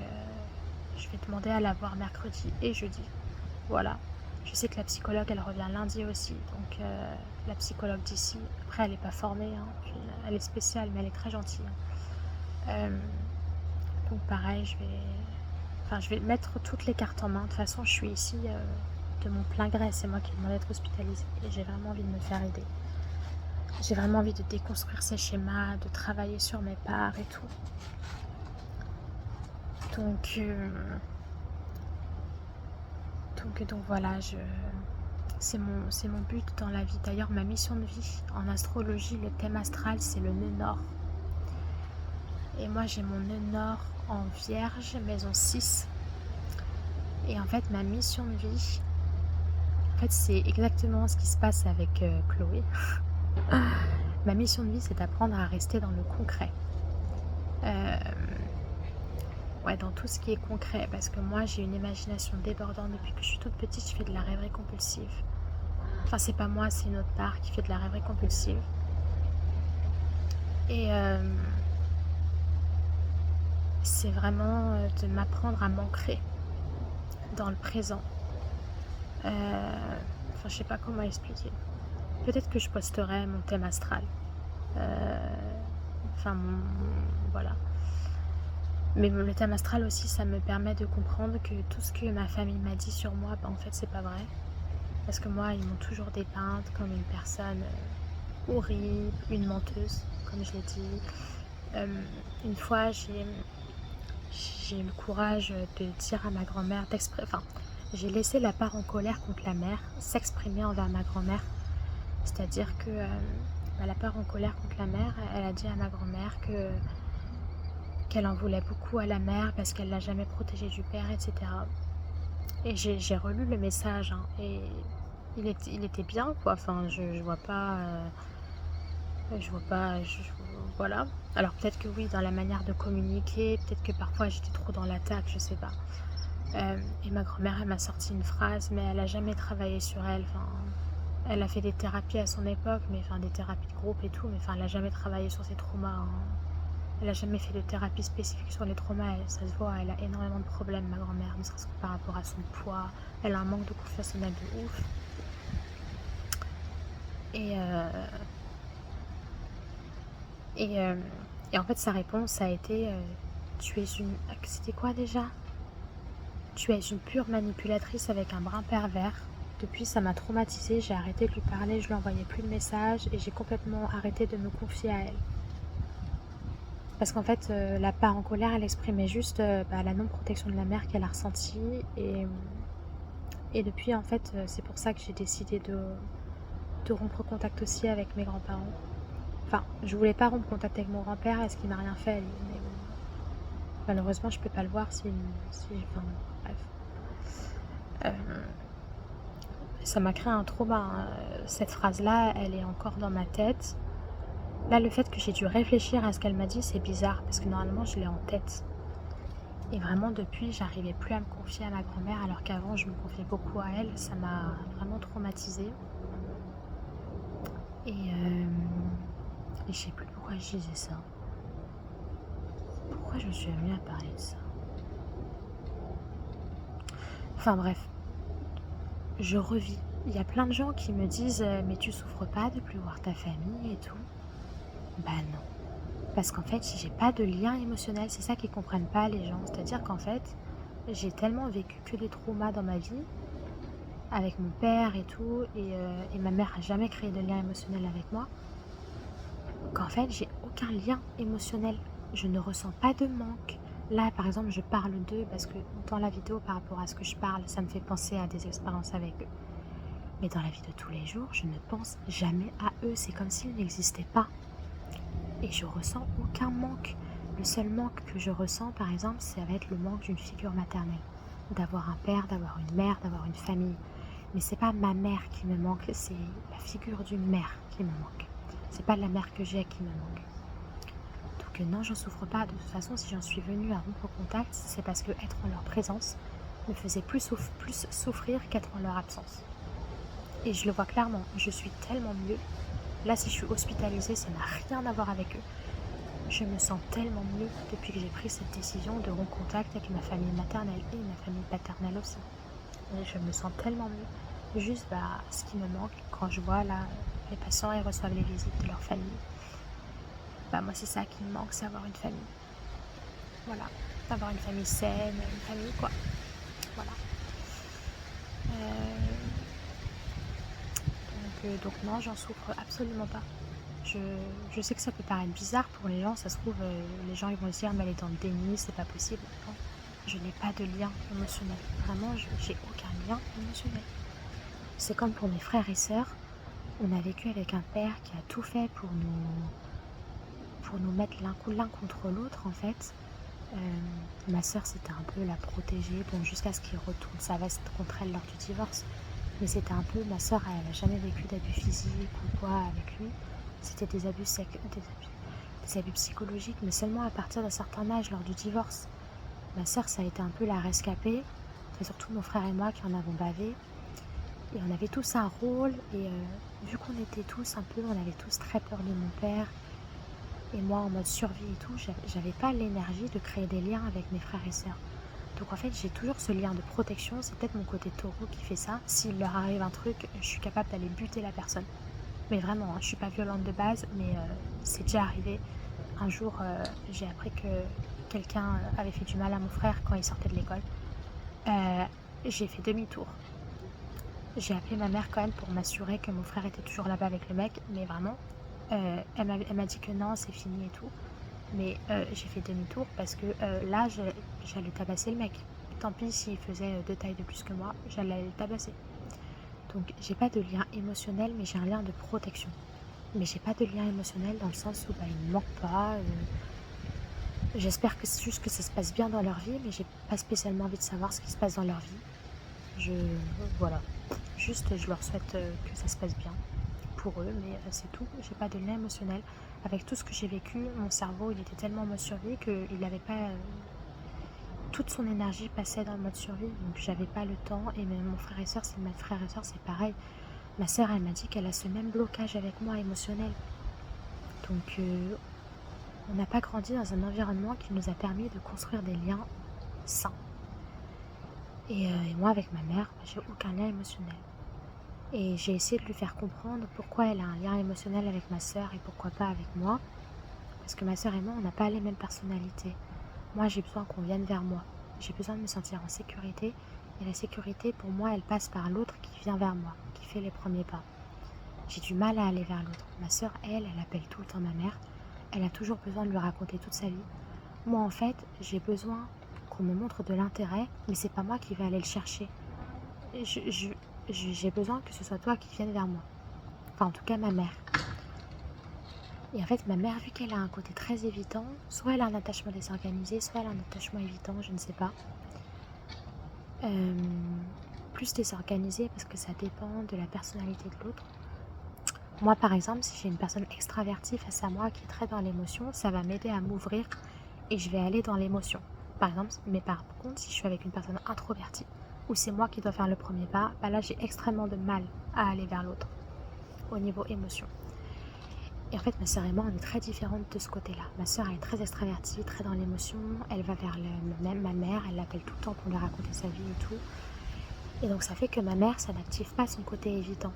je vais demander à la voir mercredi et jeudi. Voilà. Je sais que la psychologue, elle revient lundi aussi. Donc, la psychologue d'ici, après, elle n'est pas formée. Hein, puis, elle est spéciale, mais elle est très gentille. Donc, pareil, je vais mettre toutes les cartes en main. De toute façon, je suis ici de mon plein gré. C'est moi qui ai demandé d'être hospitalisée. Et j'ai vraiment envie de me faire aider. J'ai vraiment envie de déconstruire ces schémas, de travailler sur mes parts et tout. Donc voilà, c'est mon but dans la vie. D'ailleurs, ma mission de vie en astrologie, le thème astral, c'est le nœud nord. Et moi, j'ai mon nœud nord en Vierge, maison 6. Et en fait, ma mission de vie, c'est exactement ce qui se passe avec Chloé. Ma mission de vie, c'est d'apprendre à rester dans le concret. Dans tout ce qui est concret, parce que moi, j'ai une imagination débordante. Depuis que je suis toute petite, je fais de la rêverie compulsive. Enfin, c'est pas moi, c'est une autre part qui fait de la rêverie compulsive. Et c'est vraiment de m'apprendre à m'ancrer dans le présent. Je sais pas comment expliquer. Peut-être que je posterai mon thème astral. Voilà. Mais le thème astral aussi, ça me permet de comprendre que tout ce que ma famille m'a dit sur moi, en fait, c'est pas vrai. Parce que moi, ils m'ont toujours dépeinte comme une personne horrible, une menteuse, comme je l'ai dit. Une fois, j'ai eu le courage de dire à ma grand-mère, j'ai laissé la part en colère contre la mère s'exprimer envers ma grand-mère. C'est-à-dire que la part en colère contre la mère, elle a dit à ma grand-mère qu'elle en voulait beaucoup à la mère parce qu'elle l'a jamais protégée du père, etc. Et j'ai relu le message, hein, et il était bien, quoi. Enfin, je vois pas... voilà. Alors peut-être que oui, dans la manière de communiquer, peut-être que parfois j'étais trop dans l'attaque, je sais pas. Et ma grand-mère, elle m'a sorti une phrase, mais elle a jamais travaillé sur elle. Enfin, elle a fait des thérapies à son époque, mais des thérapies de groupe et tout, mais elle a jamais travaillé sur ses traumas. Hein. Elle a jamais fait de thérapie spécifique sur les traumas. Ça se voit, elle a énormément de problèmes, ma grand-mère, ne serait-ce que par rapport à son poids. Elle a un manque de confiance en elle de ouf. Et en fait, sa réponse a été tu es une... C'était quoi déjà? Tu es une pure manipulatrice avec un brin pervers. Depuis, ça m'a traumatisée. J'ai arrêté de lui parler, je lui envoyais plus de messages et j'ai complètement arrêté de me confier à elle. Parce qu'en fait, la part en colère, elle exprimait juste la non-protection de la mère qu'elle a ressentie. Et depuis, en fait, c'est pour ça que j'ai décidé de rompre contact aussi avec mes grands-parents. Enfin, je voulais pas rompre contact avec mon grand-père parce qu'il m'a rien fait, lui. Mais malheureusement, je peux pas le voir bref. Ça m'a créé un trauma. Hein. Cette phrase-là, elle est encore dans ma tête. Là, le fait que j'ai dû réfléchir à ce qu'elle m'a dit, c'est bizarre, parce que normalement, je l'ai en tête. Et vraiment, depuis, j'arrivais plus à me confier à ma grand-mère, alors qu'avant, je me confiais beaucoup à elle. Ça m'a vraiment traumatisée. Et je sais plus pourquoi je disais ça. Pourquoi je me suis amenée à parler de ça? Enfin bref, je revis. Il y a plein de gens qui me disent mais tu souffres pas de plus voir ta famille et tout. Bah non. Parce qu'en fait, j'ai pas de lien émotionnel. C'est ça qu'ils comprennent pas, les gens. C'est-à-dire qu'en fait, j'ai tellement vécu que des traumas dans ma vie, avec mon père et tout, et ma mère a jamais créé de lien émotionnel avec moi, qu'en fait, j'ai aucun lien émotionnel. Je ne ressens pas de manque. Là, par exemple, je parle d'eux parce que dans la vidéo, par rapport à ce que je parle, ça me fait penser à des expériences avec eux. Mais dans la vie de tous les jours, je ne pense jamais à eux. C'est comme s'ils n'existaient pas. Et je ressens aucun manque. Le seul manque que je ressens, par exemple, ça va être le manque d'une figure maternelle. D'avoir un père, d'avoir une mère, d'avoir une famille. Mais c'est pas ma mère qui me manque, c'est la figure d'une mère qui me manque. C'est pas la mère que j'ai qui me manque. Donc non, j'en souffre pas. De toute façon, si j'en suis venue à rompre contact, c'est parce que être en leur présence me faisait plus souffrir qu'être en leur absence. Et je le vois clairement, je suis tellement mieux. Là, si je suis hospitalisée, ça n'a rien à voir avec eux. Je me sens tellement mieux depuis que j'ai pris cette décision de rompre contact avec ma famille maternelle et ma famille paternelle aussi. Et je me sens tellement mieux. Juste, ce qui me manque quand je vois là, les patients, ils reçoivent les visites de leur famille. Moi, c'est ça qui me manque, c'est avoir une famille. Voilà, avoir une famille saine, une famille quoi. Voilà. Donc non, j'en souffre absolument pas. Je sais que ça peut paraître bizarre pour les gens, ça se trouve, les gens ils vont se dire mais elle est dans le déni, c'est pas possible. Non, je n'ai pas de lien émotionnel. Vraiment, j'ai aucun lien émotionnel. C'est comme pour mes frères et sœurs, on a vécu avec un père qui a tout fait pour nous mettre l'un contre l'autre en fait. Ma sœur c'était un peu la protégée, bon jusqu'à ce qu'il retourne sa veste contre elle lors du divorce. Mais c'était un peu, ma sœur elle n'a jamais vécu d'abus physiques ou quoi avec lui. C'était des abus psychologiques, mais seulement à partir d'un certain âge lors du divorce. Ma sœur ça a été un peu la rescapée, c'est surtout mon frère et moi qui en avons bavé. Et on avait tous un rôle, et vu qu'on était tous un peu, on avait tous très peur de mon père, et moi en mode survie et tout, j'avais pas l'énergie de créer des liens avec mes frères et sœurs. Donc en fait j'ai toujours ce lien de protection, c'est peut-être mon côté taureau qui fait ça. S'il leur arrive un truc, je suis capable d'aller buter la personne. Mais vraiment, je suis pas violente de base, mais c'est déjà arrivé. Un jour, j'ai appris que quelqu'un avait fait du mal à mon frère quand il sortait de l'école. J'ai fait demi-tour. J'ai appelé ma mère quand même pour m'assurer que mon frère était toujours là-bas avec le mec, mais vraiment, elle m'a dit que non, c'est fini et tout. Mais j'ai fait demi-tour parce que là, j'allais tabasser le mec. Tant pis s'il faisait 2 tailles de plus que moi, j'allais le tabasser. Donc j'ai pas de lien émotionnel, mais j'ai un lien de protection. Mais j'ai pas de lien émotionnel dans le sens où il me manque pas. J'espère que c'est juste que ça se passe bien dans leur vie, mais j'ai pas spécialement envie de savoir ce qui se passe dans leur vie. Voilà. Juste, je leur souhaite que ça se passe bien pour eux, mais c'est tout. J'ai pas de lien émotionnel. Avec tout ce que j'ai vécu, mon cerveau, il était tellement en mode survie qu'il n'avait pas... toute son énergie passait dans le mode survie, donc j'avais pas le temps. Et même mon frère et soeur, c'est pareil. Ma sœur, elle m'a dit qu'elle a ce même blocage avec moi émotionnel. Donc, on n'a pas grandi dans un environnement qui nous a permis de construire des liens sains. Et moi, avec ma mère, j'ai aucun lien émotionnel. Et j'ai essayé de lui faire comprendre pourquoi elle a un lien émotionnel avec ma sœur et pourquoi pas avec moi. Parce que ma sœur et moi, on n'a pas les mêmes personnalités. Moi, j'ai besoin qu'on vienne vers moi. J'ai besoin de me sentir en sécurité. Et la sécurité, pour moi, elle passe par l'autre qui vient vers moi, qui fait les premiers pas. J'ai du mal à aller vers l'autre. Ma sœur, elle appelle tout le temps ma mère. Elle a toujours besoin de lui raconter toute sa vie. Moi, en fait, j'ai besoin qu'on me montre de l'intérêt, mais c'est pas moi qui vais aller le chercher. J'ai besoin que ce soit toi qui viennes vers moi. Enfin, en tout cas, ma mère. Et en fait, ma mère, vu qu'elle a un côté très évitant, soit elle a un attachement désorganisé, soit elle a un attachement évitant, je ne sais pas. Plus désorganisé parce que ça dépend de la personnalité de l'autre. Moi, par exemple, si j'ai une personne extravertie face à moi qui est très dans l'émotion, ça va m'aider à m'ouvrir et je vais aller dans l'émotion. Par exemple, mais par contre, si je suis avec une personne introvertie, où c'est moi qui dois faire le premier pas, là, j'ai extrêmement de mal à aller vers l'autre, au niveau émotion. Et en fait, ma sœur et moi, on est très différentes de ce côté-là. Ma sœur, elle est très extravertie, très dans l'émotion. Elle va vers ma mère, elle l'appelle tout le temps pour lui raconter sa vie et tout. Et donc, ça fait que ma mère, ça n'active pas son côté évitant,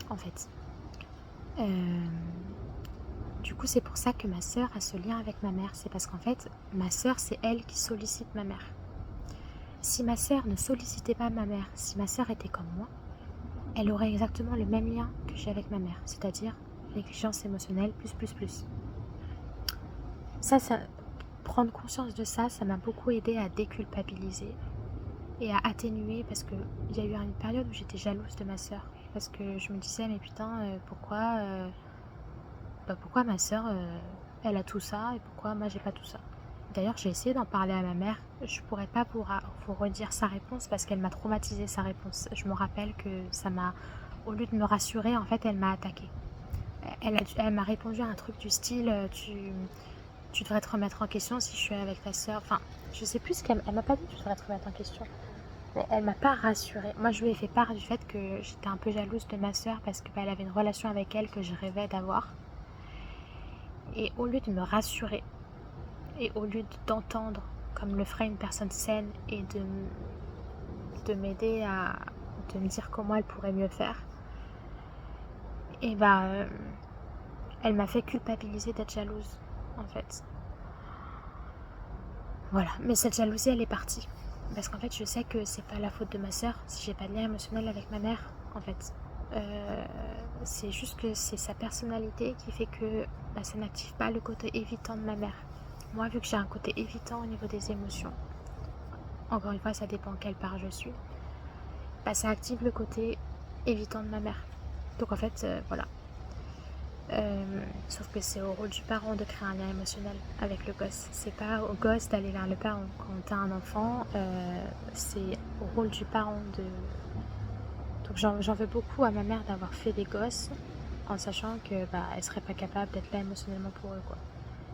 en fait. Du coup, c'est pour ça que ma sœur a ce lien avec ma mère. C'est parce qu'en fait, ma sœur, c'est elle qui sollicite ma mère. Si ma sœur ne sollicitait pas ma mère, si ma sœur était comme moi, elle aurait exactement le même lien que j'ai avec ma mère, c'est-à-dire l'exigence émotionnelle plus. Ça, prendre conscience de ça, ça m'a beaucoup aidé à déculpabiliser et à atténuer, parce qu'il y a eu une période où j'étais jalouse de ma sœur, parce que je me disais mais putain, pourquoi ma sœur elle a tout ça et pourquoi moi j'ai pas tout ça. D'ailleurs, j'ai essayé d'en parler à ma mère. Je pourrais pas vous redire sa réponse parce qu'elle m'a traumatisé sa réponse. Je me rappelle que ça m'a, au lieu de me rassurer, en fait, elle m'a attaquée. Elle m'a répondu à un truc du style tu devrais te remettre en question si je suis avec ta sœur. Enfin, je sais plus ce qu'elle m'a pas dit. Tu devrais te remettre en question. Mais elle m'a pas rassurée. Moi, je lui ai fait part du fait que j'étais un peu jalouse de ma sœur parce que elle avait une relation avec elle que je rêvais d'avoir. Et au lieu de me rassurer et au lieu d'entendre comme le ferait une personne saine et de m'aider à de me dire comment elle pourrait mieux faire, et elle m'a fait culpabiliser d'être jalouse en fait. Voilà, mais cette jalousie elle est partie parce qu'en fait je sais que c'est pas la faute de ma sœur si j'ai pas de lien émotionnel avec ma mère en fait. C'est juste que c'est sa personnalité qui fait que ça n'active pas le côté évitant de ma mère. Moi, vu que j'ai un côté évitant au niveau des émotions, encore une fois ça dépend quelle part je suis, ça active le côté évitant de ma mère. Donc en fait, voilà. Sauf que c'est au rôle du parent de créer un lien émotionnel avec le gosse. C'est pas au gosse d'aller vers le parent. Quand t'as un enfant, c'est au rôle du parent de... Donc j'en veux beaucoup à ma mère d'avoir fait des gosses en sachant que elle serait pas capable d'être là émotionnellement pour eux, quoi.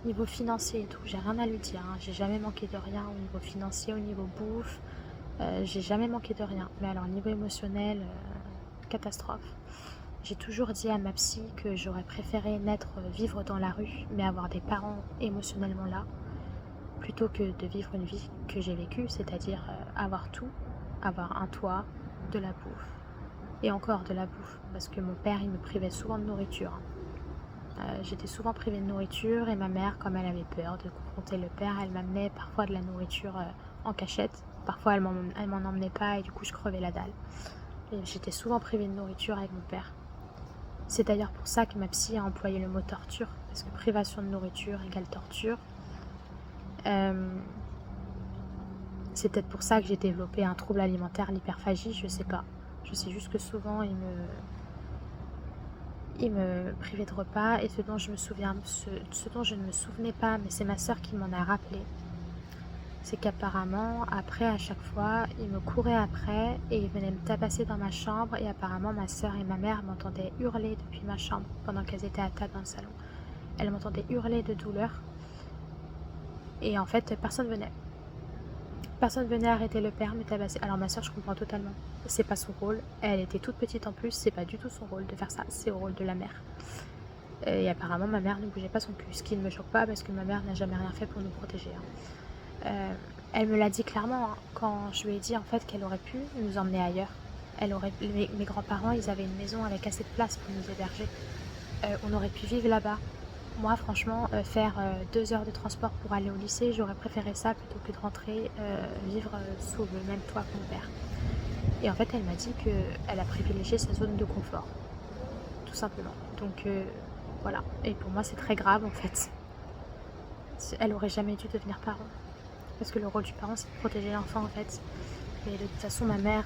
Niveau financier et tout, j'ai rien à lui dire, hein. J'ai jamais manqué de rien au niveau financier, au niveau bouffe. J'ai jamais manqué de rien. Mais alors niveau émotionnel, catastrophe. J'ai toujours dit à ma psy que j'aurais préféré vivre dans la rue, mais avoir des parents émotionnellement là, plutôt que de vivre une vie que j'ai vécue, c'est-à-dire avoir tout, avoir un toit, de la bouffe, et encore de la bouffe, parce que mon père, il me privait souvent de nourriture. J'étais souvent privée de nourriture, et ma mère, comme elle avait peur de confronter le père, elle m'amenait parfois de la nourriture en cachette. Parfois, elle m'en emmenait pas, et du coup, je crevais la dalle. Et j'étais souvent privée de nourriture avec mon père. C'est d'ailleurs pour ça que ma psy a employé le mot torture, parce que privation de nourriture égale torture. C'est peut-être pour ça que j'ai développé un trouble alimentaire, l'hyperphagie, je sais pas. Je sais juste que souvent il me privait de repas, et ce dont je ne me souvenais pas, mais c'est ma sœur qui m'en a rappelé, c'est qu'apparemment, après, à chaque fois, il me courait après et il venait me tabasser dans ma chambre, et apparemment ma sœur et ma mère m'entendaient hurler depuis ma chambre pendant qu'elles étaient à table dans le salon. Elles m'entendaient hurler de douleur, et en fait, personne venait. Personne venait arrêter le père, me tabasser. Alors ma sœur, je comprends totalement. C'est pas son rôle. Elle était toute petite en plus, c'est pas du tout son rôle de faire ça. C'est au rôle de la mère. Et apparemment, ma mère ne bougeait pas son cul, ce qui ne me choque pas parce que ma mère n'a jamais rien fait pour nous protéger. Elle me l'a dit clairement, hein, quand je lui ai dit en fait qu'elle aurait pu nous emmener ailleurs. Mes grands-parents, ils avaient une maison avec assez de place pour nous héberger. On aurait pu vivre là-bas. Moi, franchement, faire 2 heures de transport pour aller au lycée, j'aurais préféré ça plutôt que de rentrer vivre sous le même toit que mon père. Et en fait, elle m'a dit qu'elle a privilégié sa zone de confort, tout simplement. Donc voilà. Et pour moi, c'est très grave en fait. Elle aurait jamais dû devenir parent. Parce que le rôle du parent, c'est de protéger l'enfant en fait. Et de toute façon, ma mère,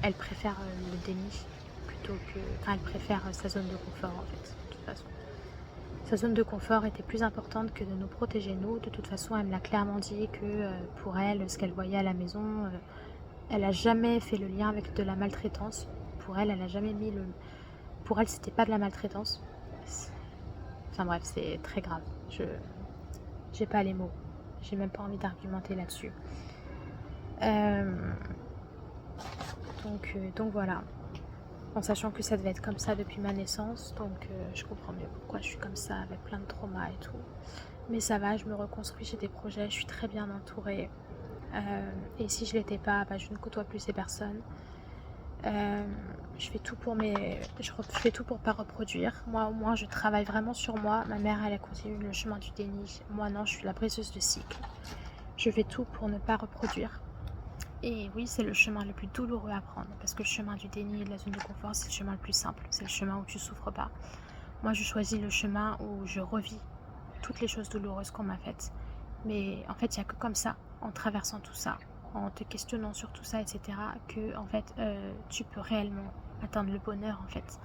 elle préfère le déni plutôt que... Enfin, elle préfère sa zone de confort en fait, de toute façon. Sa zone de confort était plus importante que de nous protéger nous. De toute façon, elle me l'a clairement dit que pour elle, ce qu'elle voyait à la maison, elle a jamais fait le lien avec de la maltraitance. Pour elle, elle a jamais mis le... Pour elle, c'était pas de la maltraitance. Enfin bref, c'est très grave. J'ai pas les mots. J'ai même pas envie d'argumenter là-dessus. Donc voilà. En sachant que ça devait être comme ça depuis ma naissance, donc je comprends mieux pourquoi je suis comme ça, avec plein de traumas et tout. Mais ça va, je me reconstruis, j'ai des projets, je suis très bien entourée. Et si je l'étais pas, je ne côtoie plus ces personnes. Je fais tout pour pas reproduire. Moi, au moins, je travaille vraiment sur moi. Ma mère, elle a continué le chemin du déni. Moi, non, je suis la briseuse de cycle. Je fais tout pour ne pas reproduire. Et oui, c'est le chemin le plus douloureux à prendre, parce que le chemin du déni et de la zone de confort, c'est le chemin le plus simple, c'est le chemin où tu souffres pas. Moi, je choisis le chemin où je revis toutes les choses douloureuses qu'on m'a faites. Mais en fait, il n'y a que comme ça, en traversant tout ça, en te questionnant sur tout ça, etc., que en fait, tu peux réellement atteindre le bonheur, en fait,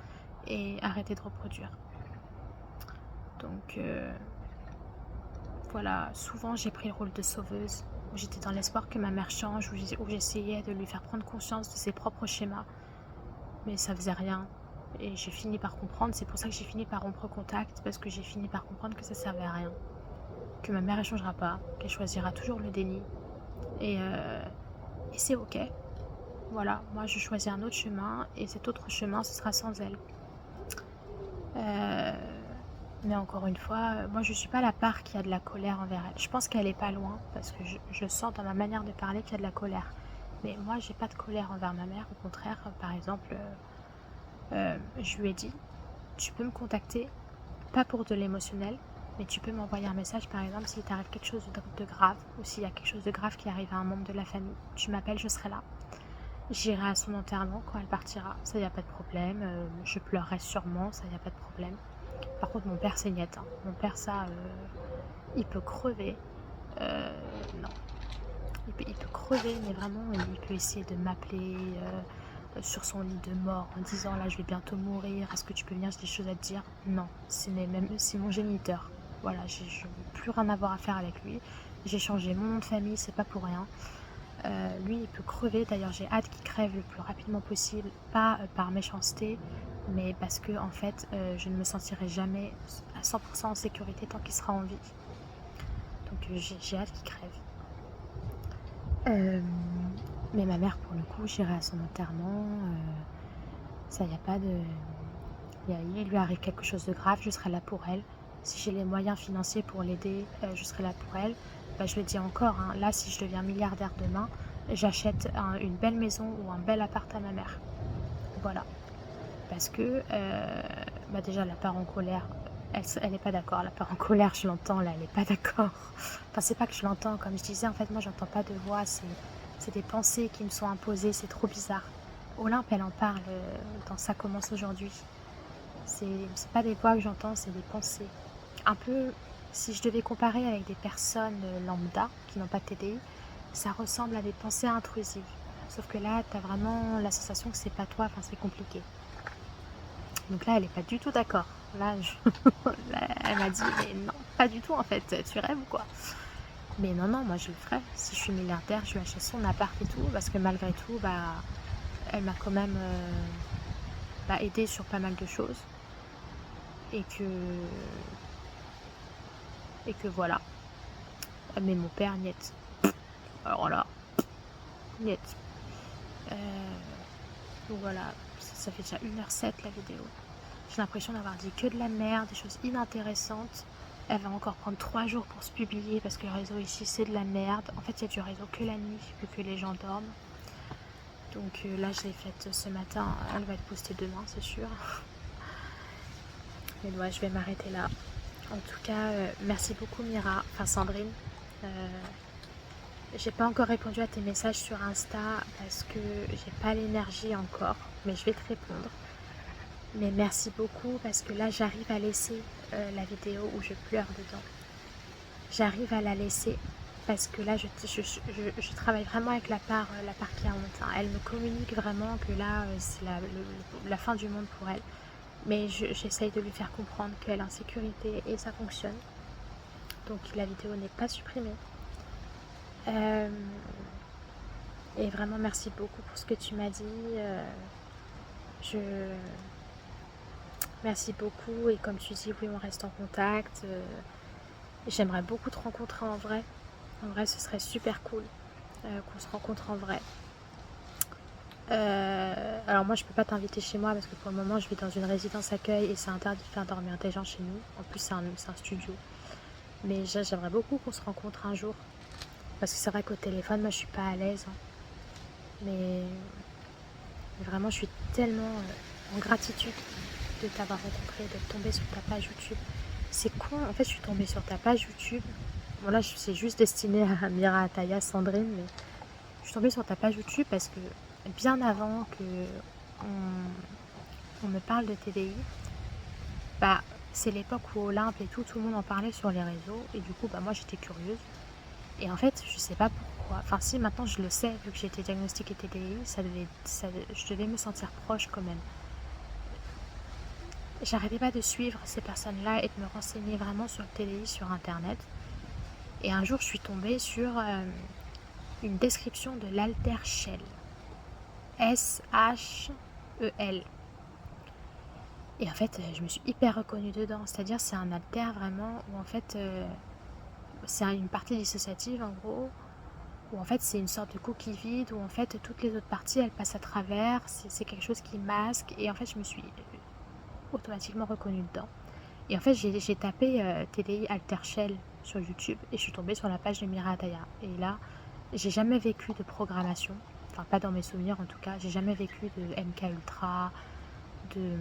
et arrêter de reproduire. Donc, voilà, souvent j'ai pris le rôle de sauveuse, où j'étais dans l'espoir que ma mère change, où j'essayais de lui faire prendre conscience de ses propres schémas, mais ça faisait rien. Et j'ai fini par comprendre, c'est pour ça que j'ai fini par rompre contact, parce que j'ai fini par comprendre que ça servait à rien, que ma mère ne changera pas, qu'elle choisira toujours le déni, et c'est ok. Voilà, moi je choisis un autre chemin et cet autre chemin, ce sera sans elle. Heu, mais encore une fois, moi je suis pas la part qui a de la colère envers elle. Je pense qu'elle est pas loin parce que je sens dans ma manière de parler qu'il y a de la colère. Mais moi j'ai pas de colère envers ma mère, au contraire, par exemple, je lui ai dit: «Tu peux me contacter, pas pour de l'émotionnel, mais tu peux m'envoyer un message, par exemple, s'il t'arrive quelque chose de grave ou s'il y a quelque chose de grave qui arrive à un membre de la famille. Tu m'appelles, je serai là. J'irai à son enterrement quand elle partira, ça y a pas de problème, je pleurerai sûrement, ça y a pas de problème. Par contre, mon père, c'est niet, hein. Mon père, ça, il peut crever, heu, non, il peut crever, mais vraiment, il peut essayer de m'appeler, sur son lit de mort en disant: «Là, je vais bientôt mourir, est-ce que tu peux venir, j'ai des choses à te dire». Non, c'est mon géniteur. Voilà, je veux plus rien avoir à faire avec lui. J'ai changé mon nom de famille, c'est pas pour rien. Lui, il peut crever. D'ailleurs, j'ai hâte qu'il crève le plus rapidement possible, pas, par méchanceté, mais parce que en fait, je ne me sentirai jamais à 100 en sécurité tant qu'il sera en vie. Donc, j'ai hâte qu'il crève. Hem, mais ma mère, pour le coup, j'irai à son enterrement, ça, y a pas de il lui arrive quelque chose de grave, je serai là pour elle. Si j'ai les moyens financiers pour l'aider, je serai là pour elle. Bah, je le dis encore, hein, là, si je deviens milliardaire demain, j'achète une belle maison ou un bel appart à ma mère. Voilà. Parce que, bah, déjà la part en colère, elle est pas d'accord. La part en colère, je l'entends là, elle est pas d'accord. Enfin, c'est pas que je l'entends, comme je disais, en fait, moi, j'entends pas de voix, c'est des pensées qui me sont imposées, c'est trop bizarre. Olympe, elle en parle, dans «Ça commence aujourd'hui». C'est pas des voix que j'entends, c'est des pensées. Un peu, si je devais comparer avec des personnes, lambda, qui n'ont pas de TDI, ça ressemble à des pensées intrusives. Sauf que là, tu as vraiment la sensation que c'est pas toi, enfin, c'est compliqué. Donc là, elle est pas du tout d'accord. Là, là, elle m'a dit: «Mais non, pas du tout en fait, tu rêves ou quoi?» Mais non, non, moi je le ferai. Si je suis milliardaire, je lui achète son appart et tout, parce que malgré tout, bah, elle m'a quand même, bah, aidée sur pas mal de choses et que voilà. Mais mon père, niet. Alors là, niet. Heu, donc voilà, ça fait déjà 1h07 la vidéo. J'ai l'impression d'avoir dit que de la merde, des choses inintéressantes. Elle va encore prendre 3 jours pour se publier parce que le réseau ici c'est de la merde. En fait, il y a du réseau que la nuit, vu que les gens dorment. Donc là, je l'ai faite ce matin. Elle va être postée demain, c'est sûr. Mais ouais, je vais m'arrêter là. En tout cas, merci beaucoup Mira, enfin Sandrine. Euh, j'ai pas encore répondu à tes messages sur Insta parce que j'ai pas l'énergie encore, mais je vais te répondre. Mais merci beaucoup parce que là, j'arrive à laisser la vidéo où je pleure dedans. J'arrive à la laisser parce que là, je travaille vraiment avec la part qui a honte, hein. Elle me communique vraiment que là, c'est la fin du monde pour elle. Mais j'essaye de lui faire comprendre qu'elle est en sécurité et ça fonctionne. Donc la vidéo n'est pas supprimée. Euh, et vraiment, merci beaucoup pour ce que tu m'as dit. Je... Merci beaucoup. Et comme tu dis, oui, on reste en contact. J'aimerais beaucoup te rencontrer en vrai. En vrai, ce serait super cool qu'on se rencontre en vrai. Alors moi, je peux pas t'inviter chez moi parce que pour le moment, je vis dans une résidence accueil et c'est interdit de faire dormir des gens chez nous. En plus, c'est un studio. Mais j'aimerais beaucoup qu'on se rencontre un jour. Parce que c'est vrai qu'au téléphone, moi, je suis pas à l'aise, hein. Mais vraiment, je suis tellement en gratitude de t'avoir rencontré, d'être tombée sur ta page YouTube. C'est con, en fait, je suis tombée sur ta page YouTube. Bon, là, c'est juste destiné à Mira Ataya, Sandrine, mais je suis tombée sur ta page YouTube parce que bien avant que on me parle de TDI, bah, c'est l'époque où Olympe et tout le monde en parlait sur les réseaux. Et du coup, bah, moi, j'étais curieuse. Et en fait, je sais pas pourquoi. Enfin, si, maintenant je le sais, vu que j'ai été diagnostiquée TDI, je devais me sentir proche quand même. J'arrêtais pas de suivre ces personnes-là et de me renseigner vraiment sur le TDI sur Internet. Et un jour, je suis tombée sur une description de l'Alter Shell. S-H-E-L. Et en fait, je me suis hyper reconnue dedans. C'est-à-dire, c'est un alter vraiment où en fait, c'est une partie dissociative en gros, où en fait c'est une sorte de coquille vide, où en fait toutes les autres parties elles passent à travers, c'est quelque chose qui masque, et en fait je me suis automatiquement reconnue dedans. Et en fait j'ai tapé TDI Alter Shell sur YouTube et je suis tombée sur la page de Miradaya. Et là, j'ai jamais vécu de programmation, enfin pas dans mes souvenirs en tout cas, j'ai jamais vécu de MK Ultra, de,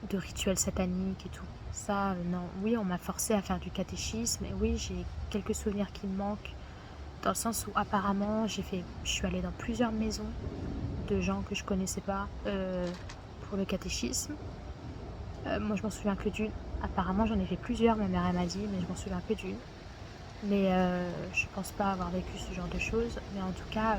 de rituels sataniques et tout. Ça, non. Oui, on m'a forcé à faire du catéchisme, et oui, j'ai quelques souvenirs qui me manquent, dans le sens où apparemment je suis allée dans plusieurs maisons de gens que je connaissais pas pour le catéchisme. Moi je m'en souviens que d'une. Apparemment j'en ai fait plusieurs, ma mère elle m'a dit, mais je m'en souviens que d'une. Mais je pense pas avoir vécu ce genre de choses. Mais en tout cas,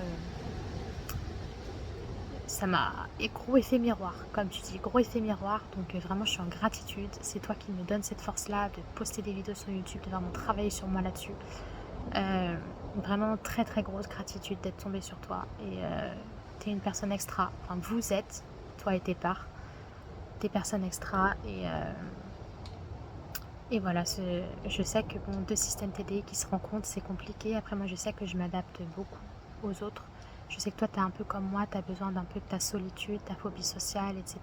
ça m'a gros effet miroir, comme tu dis, gros effet miroir. Donc vraiment, je suis en gratitude. C'est toi qui me donne cette force-là de poster des vidéos sur YouTube, de vraiment travailler sur moi là-dessus. Vraiment très très grosse gratitude d'être tombée sur toi. Et t'es une personne extra. Enfin, vous êtes, toi et tes parts, des personnes extra. Et voilà, je sais que bon, deux systèmes TDI qui se rencontrent, c'est compliqué. Après, moi, je sais que je m'adapte beaucoup aux autres. Je sais que toi, tu es un peu comme moi, tu as besoin d'un peu de ta solitude, ta phobie sociale, etc.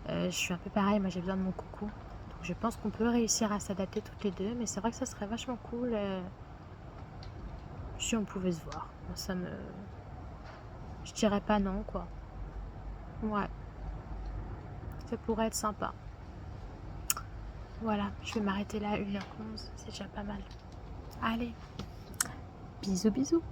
Je suis un peu pareil, moi, j'ai besoin de mon coucou. Donc, je pense qu'on peut réussir à s'adapter toutes les deux, mais c'est vrai que ça serait vachement cool si on pouvait se voir. Moi, je dirais pas non, quoi. Ouais, ça pourrait être sympa. Voilà, je vais m'arrêter là à 1h11, c'est déjà pas mal. Allez, bisous bisous.